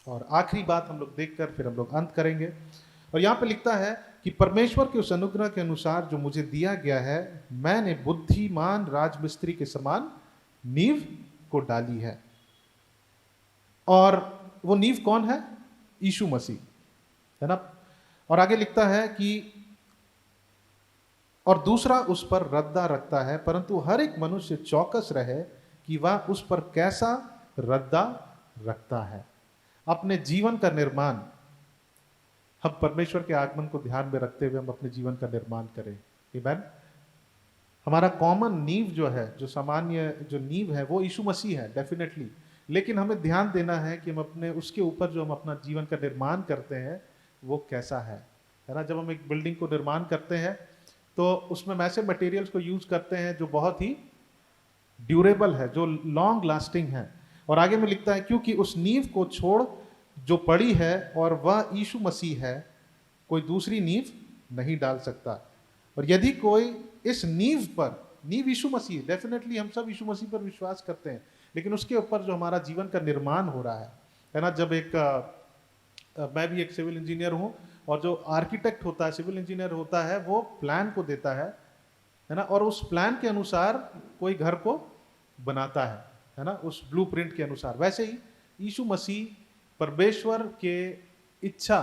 और आखिरी बात हम लोग देखकर फिर हम लोग अंत करेंगे। और यहाँ पे लिखता है कि परमेश्वर के उस अनुग्रह के अनुसार जो मुझे दिया गया है, मैंने बुद्धिमान राजमिस्त्री के समान नींव को डाली है। और वो नींव कौन है? यीशु मसीह, है ना। और आगे लिखता है कि और दूसरा उस पर रद्दा रखता है, परंतु हर एक मनुष्य चौकस रहे कि वह उस पर कैसा रद्दा रखता है। अपने जीवन का निर्माण हम परमेश्वर के आगमन को ध्यान में रखते हुए हम अपने जीवन का निर्माण करें। आमेन। हमारा कॉमन नींव जो है, जो सामान्य जो नींव है, वो यीशु मसीह है डेफिनेटली, लेकिन हमें ध्यान देना है कि हम अपने उसके ऊपर जो हम अपना जीवन का निर्माण करते हैं वो कैसा है ना। जब हम एक बिल्डिंग को निर्माण करते हैं तो उसमें हम ऐसे मटेरियल्स को यूज करते हैं जो बहुत ही ड्यूरेबल है, जो लॉन्ग लास्टिंग है। और आगे में लिखता है क्योंकि उस नींव को छोड़ जो पड़ी है और वह यीशु मसीह है, कोई दूसरी नींव नहीं डाल सकता। और यदि कोई इस नींव पर, नींव यीशु मसीह, डेफिनेटली हम सब यीशु मसीह पर विश्वास करते हैं, लेकिन उसके ऊपर जो हमारा जीवन का निर्माण हो रहा है ना। जब मैं भी एक सिविल इंजीनियर हूँ, और जो आर्किटेक्ट होता है, सिविल इंजीनियर होता है, वो प्लान को देता है ना, और उस प्लान के अनुसार कोई घर को बनाता है ना, उस ब्लूप्रिंट के अनुसार। वैसे ही यीशु मसीह परमेश्वर के इच्छा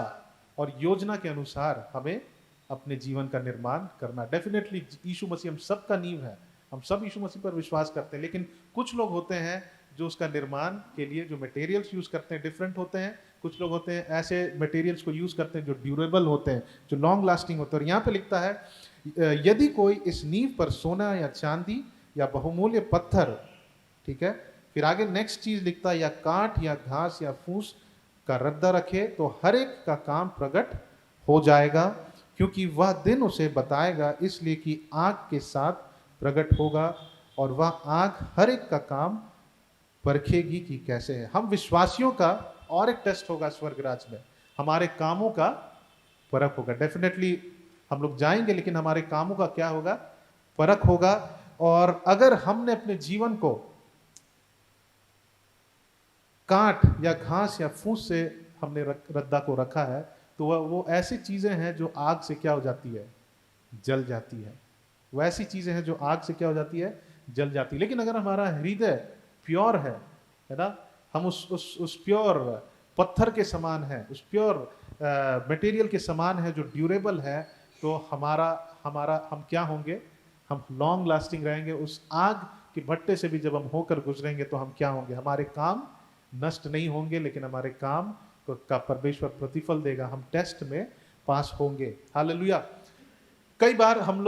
और योजना के अनुसार हमें अपने जीवन का निर्माण करना। डेफिनेटली यीशु मसीह हम सब का नींव है, हम सब यीशु मसीह पर विश्वास करते हैं, लेकिन कुछ लोग होते हैं जो उसका निर्माण के लिए जो मटेरियल्स यूज करते हैं डिफरेंट होते हैं। कुछ लोग होते हैं ऐसे मटेरियल्स को यूज करते हैं जो ड्यूरेबल होते हैं, जो लॉन्ग लास्टिंग होते हैं। और यहाँ पे लिखता है यदि कोई इस नींव पर सोना या चांदी या बहुमूल्य पत्थर, ठीक है, फिर आगे नेक्स्ट चीज लिखता है, या काठ या घास या फूस का रद्दा रखे, तो हर एक का काम प्रकट हो जाएगा, क्योंकि वह दिन उसे बताएगा, इसलिए कि आग के साथ प्रकट होगा, और वह आग हर एक का काम परखेगी कि कैसे है। हम विश्वासियों का और एक टेस्ट होगा स्वर्गराज में, हमारे कामों का परख होगा। डेफिनेटली हम लोग जाएंगे, लेकिन हमारे कामों का क्या होगा, परख होगा। और अगर हमने अपने जीवन को काट या घास या फूस से हमने रद्दा को रखा है, तो वो ऐसी चीजें हैं जो आग से क्या हो जाती है, जल जाती है। वो ऐसी चीजें हैं जो आग से क्या हो जाती है, जल जाती है। लेकिन अगर हमारा हृदय प्योर है ना, हम उस प्योर पत्थर के समान है, उस प्योर मटेरियल के समान है जो ड्यूरेबल है, तो हम क्या होंगे, हम लॉन्ग लास्टिंग रहेंगे। उस आग के भट्टे से भी जब हम होकर गुजरेंगे तो हम क्या होंगे, हमारे काम नष्ट नहीं होंगे, लेकिन हमारे काम का परमेश्वर प्रतिफल देगा, हम टेस्ट में पास होंगे। हालेलुया। कई बार हम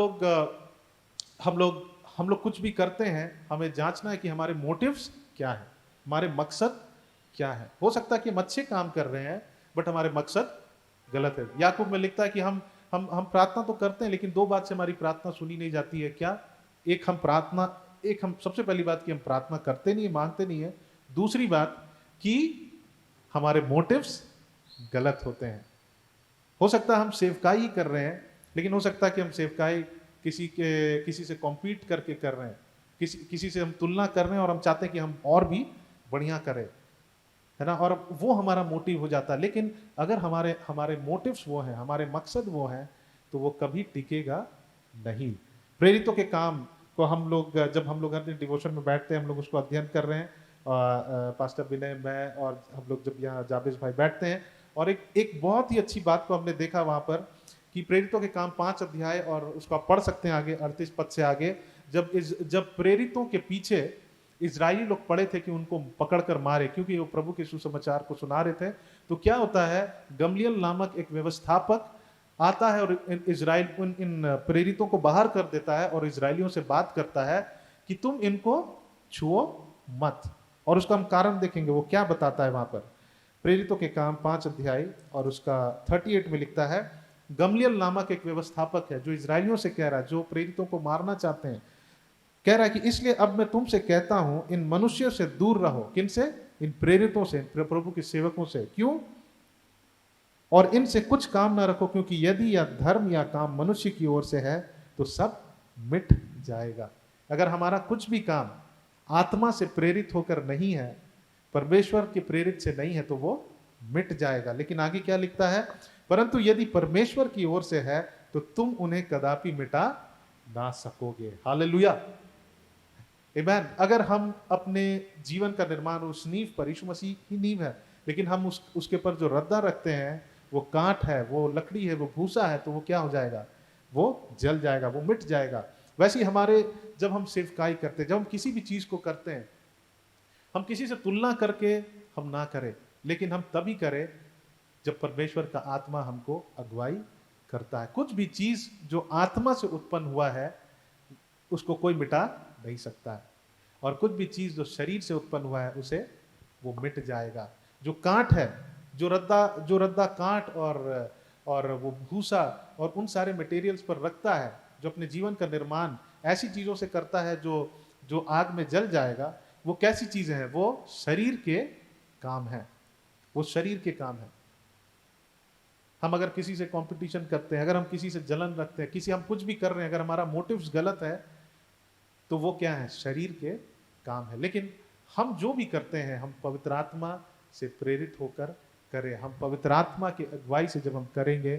लोग कुछ भी करते हैं, हमें जांचना है कि हमारे मोटिव्स क्या है, हमारे मकसद क्या है। हो सकता है कि हम अच्छे काम कर रहे हैं, बट हमारे मकसद गलत है। याकूब में लिखता है कि हम प्रार्थना तो करते हैं, लेकिन दो बात से हमारी प्रार्थना सुनी नहीं जाती है। क्या? एक हम सबसे पहली बात कि हम प्रार्थना करते नहीं है, मांगते नहीं है। दूसरी बात कि हमारे मोटिव्स गलत होते हैं। हो सकता है हम सेवकाई ही कर रहे हैं, लेकिन हो सकता है कि हम सेवकाई किसी से कॉम्पीट करके कर रहे हैं, किसी से हम तुलना कर रहे हैं, और हम चाहते हैं कि हम और भी बढ़िया करें, है ना, और वो हमारा मोटिव हो जाता है। लेकिन अगर हमारे मोटिव्स वो हैं, हमारे मकसद वो हैं, तो वो कभी टिकेगा नहीं। प्रेरितों के काम को जब हम लोग हर दिन डिवोशन में बैठते हैं, हम लोग उसको अध्ययन कर रहे हैं, पास्टर विनय, मैं और हम लोग जब यहाँ जाबिज भाई बैठते हैं, और एक बहुत ही अच्छी बात को हमने देखा वहाँ पर कि प्रेरितों के काम 5 अध्याय, और उसको आप पढ़ सकते हैं आगे 38 पद से आगे। जब प्रेरितों के पीछे इजरायली लोग पड़े थे कि उनको पकड़कर मारे, क्योंकि वो प्रभु के सुसमाचार को सुना रहे थे, तो क्या होता है, गमलियल नामक एक व्यवस्थापक आता है और इन प्रेरितों को बाहर कर देता है, और इजरायलियों से बात करता है कि तुम इनको छुओ मत। और उसका हम कारण देखेंगे, वो क्या बताता है वहां पर। प्रेरितों के काम 5 अध्याय और उसका 38 में लिखता है, गमलियल नामक एक व्यवस्थापक है जो इजरायलियों से कह रहा है, जो प्रेरितों को मारना चाहते हैं, कह रहा है कि इसलिए अब मैं तुमसे कहता हूं, इन मनुष्यों से दूर रहो। किनसे? इन प्रेरितों से, प्रभु के सेवकों से। क्यों? और इनसे कुछ काम ना रखो, क्योंकि यदि यह धर्म या काम मनुष्य की ओर से है तो सब मिट जाएगा। अगर हमारा कुछ भी काम आत्मा से प्रेरित होकर नहीं है, परमेश्वर के प्रेरित से नहीं है, तो वो मिट जाएगा। लेकिन आगे क्या लिखता है, परंतु यदि परमेश्वर की ओर से है तो तुम उन्हें कदापि मिटा ना सकोगे। हालेलुया, आमीन। अगर हम अपने जीवन का निर्माण उस नींव पर, यीशु मसीह ही नींव है, लेकिन हम उसके पर जो रद्दा रखते हैं, वो कांट है, वो लकड़ी है, वो भूसा है, तो वो क्या हो जाएगा, वो जल जाएगा, वो मिट जाएगा। वैसे ही जब हम सेवकाई करते हैं, जब हम किसी भी चीज को करते हैं, हम किसी से तुलना करके हम ना करें, लेकिन हम तभी करें जब परमेश्वर का आत्मा हमको अगुवाई करता है। कुछ भी चीज जो आत्मा से उत्पन्न हुआ है उसको कोई मिटा नहीं सकता है, और कुछ भी चीज जो शरीर से उत्पन्न हुआ है उसे वो मिट जाएगा। जो कांट है, जो रद्दा कांट और वो भूसा और उन सारे मटेरियल्स पर रखता है, जो अपने जीवन का निर्माण ऐसी चीज़ों से करता है जो जो आग में जल जाएगा, वो कैसी चीज़ें हैं? वो शरीर के काम है, वो शरीर के काम है। हम अगर किसी से कंपटीशन करते हैं, अगर हम किसी से जलन रखते हैं, किसी हम कुछ भी कर रहे हैं, अगर हमारा मोटिव्स गलत है तो वो क्या है? शरीर के काम है। लेकिन हम जो भी करते हैं हम पवित्र आत्मा से प्रेरित होकर करें। हम पवित्र आत्मा की अगुवाई से जब हम करेंगे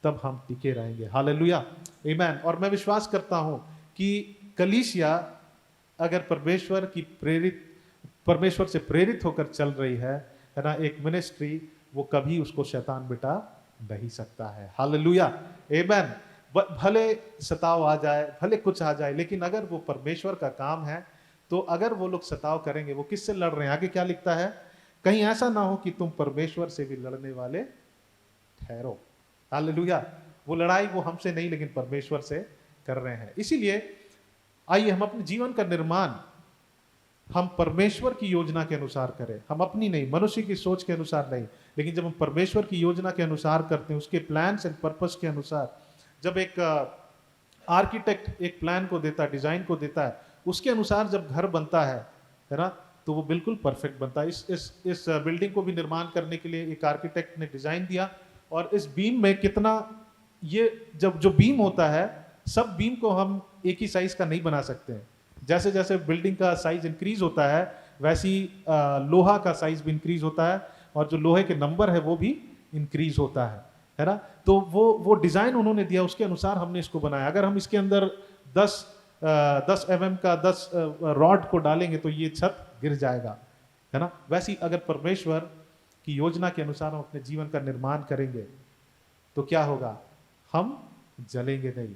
तब हम टिके रहेंगे। हालेलुया, आमीन। और मैं विश्वास करता हूं कि कलीसिया अगर परमेश्वर से प्रेरित होकर चल रही है ना, एक मिनिस्ट्री, वो कभी उसको शैतान मिटा नहीं सकता है। हालेलुया, आमीन। भले सताव आ जाए, भले कुछ आ जाए, लेकिन अगर वो परमेश्वर का काम है तो अगर वो लोग सताव करेंगे, वो किससे लड़ रहे हैं? आगे क्या लिखता है? कहीं ऐसा ना हो कि तुम परमेश्वर से भी लड़ने वाले ठहरो। हालेलुया, वो लड़ाई वो हमसे नहीं लेकिन परमेश्वर से कर रहे हैं। इसीलिए आइए हम अपने जीवन का निर्माण हम परमेश्वर की योजना के अनुसार करें। हम अपनी नहीं, मनुष्य की सोच के अनुसार नहीं, लेकिन जब हम परमेश्वर की योजना के अनुसार करते हैं, उसके प्लान्स एंड पर्पस के अनुसार, जब एक आर्किटेक्ट एक प्लान को देता है, डिजाइन को देता है, उसके अनुसार जब घर बनता है ना, तो वो बिल्कुल परफेक्ट बनता है। इस बिल्डिंग को भी निर्माण करने के लिए एक आर्किटेक्ट ने डिजाइन दिया, और इस बीम में कितना, ये जब जो बीम होता है, सब बीम को हम एक ही साइज का नहीं बना सकते हैं। जैसे जैसे बिल्डिंग का साइज इंक्रीज होता है, वैसी लोहा का साइज भी इंक्रीज होता है, और जो लोहे के नंबर है वो भी इंक्रीज होता है ना। तो वो डिजाइन उन्होंने दिया, उसके अनुसार हमने इसको बनाया। अगर हम इसके अंदर 10 mm का 10 रॉड को डालेंगे तो ये छत गिर जाएगा, है ना। वैसी अगर परमेश्वर की योजना के अनुसार हम अपने जीवन का निर्माण करेंगे तो क्या होगा? हम जलेंगे नहीं,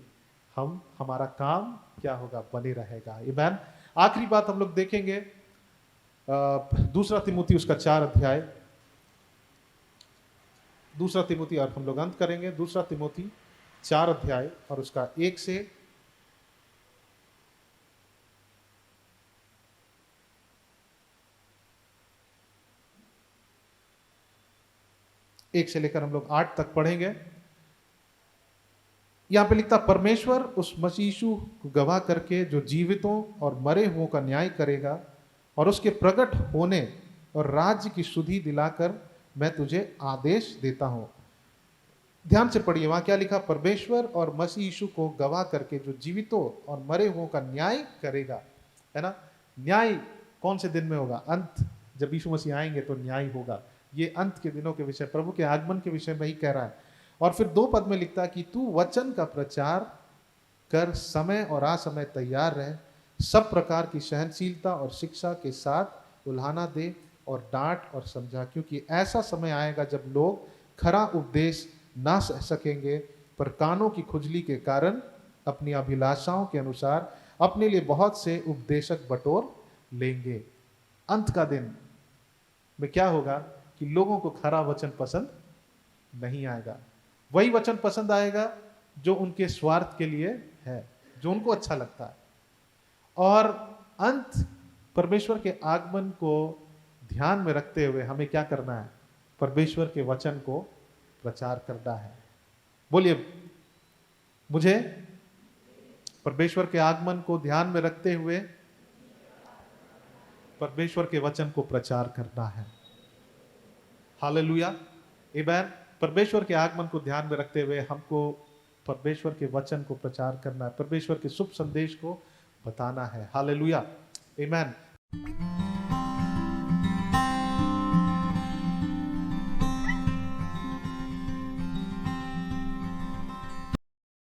हमारा काम क्या होगा? बने रहेगा। आमीन। आखिरी बात हम लोग देखेंगे, दूसरा तिमोथी उसका 4 अध्याय, दूसरा तिमोथी, और हम लोग अंत करेंगे दूसरा तिमोथी 4 अध्याय और उसका 1 से लेकर हम लोग 8 तक पढ़ेंगे। यहां पे लिखता, परमेश्वर उस मसीह यीशु को गवाह करके जो जीवितों और मरे हुओं का न्याय करेगा, और उसके प्रकट होने और राज्य की सुधि दिलाकर मैं तुझे आदेश देता हूं। ध्यान से पढ़िए, वहां क्या लिखा? परमेश्वर और मसीह यीशु को गवाह करके जो जीवितों और मरे हुओं का न्याय करेगा, है ना। न्याय कौन से दिन में होगा? अंत, जब यीशु मसीह आएंगे तो न्याय होगा। ये अंत के दिनों के विषय, प्रभु के आगमन के विषय में ही कह रहा है। और फिर 2 पद में लिखता है कि तू वचन का प्रचार कर, समय और असमय तैयार रह, सब प्रकार की सहनशीलता और शिक्षा के साथ उल्हाना दे और डांट और समझा, क्योंकि ऐसा समय आएगा जब लोग खरा उपदेश ना सह सकेंगे, पर कानों की खुजली के कारण अपनी अभिलाषाओं के अनुसार अपने लिए बहुत से उपदेशक बटोर लेंगे। अंत का दिन में क्या होगा कि लोगों को खरा वचन पसंद नहीं आएगा। वही वचन पसंद आएगा जो उनके स्वार्थ के लिए है, जो उनको अच्छा लगता है। और अंत, परमेश्वर के आगमन को ध्यान में रखते हुए हमें क्या करना है? परमेश्वर के वचन को प्रचार करना है। बोलिए, मुझे परमेश्वर के आगमन को ध्यान में रखते हुए परमेश्वर के वचन को प्रचार करना है। हालेलुया, आमीन। परमेश्वर के आगमन को ध्यान में रखते हुए हमको परमेश्वर के वचन को प्रचार करना है, परमेश्वर के शुभ संदेश को बताना है। हालेलुया, आमीन।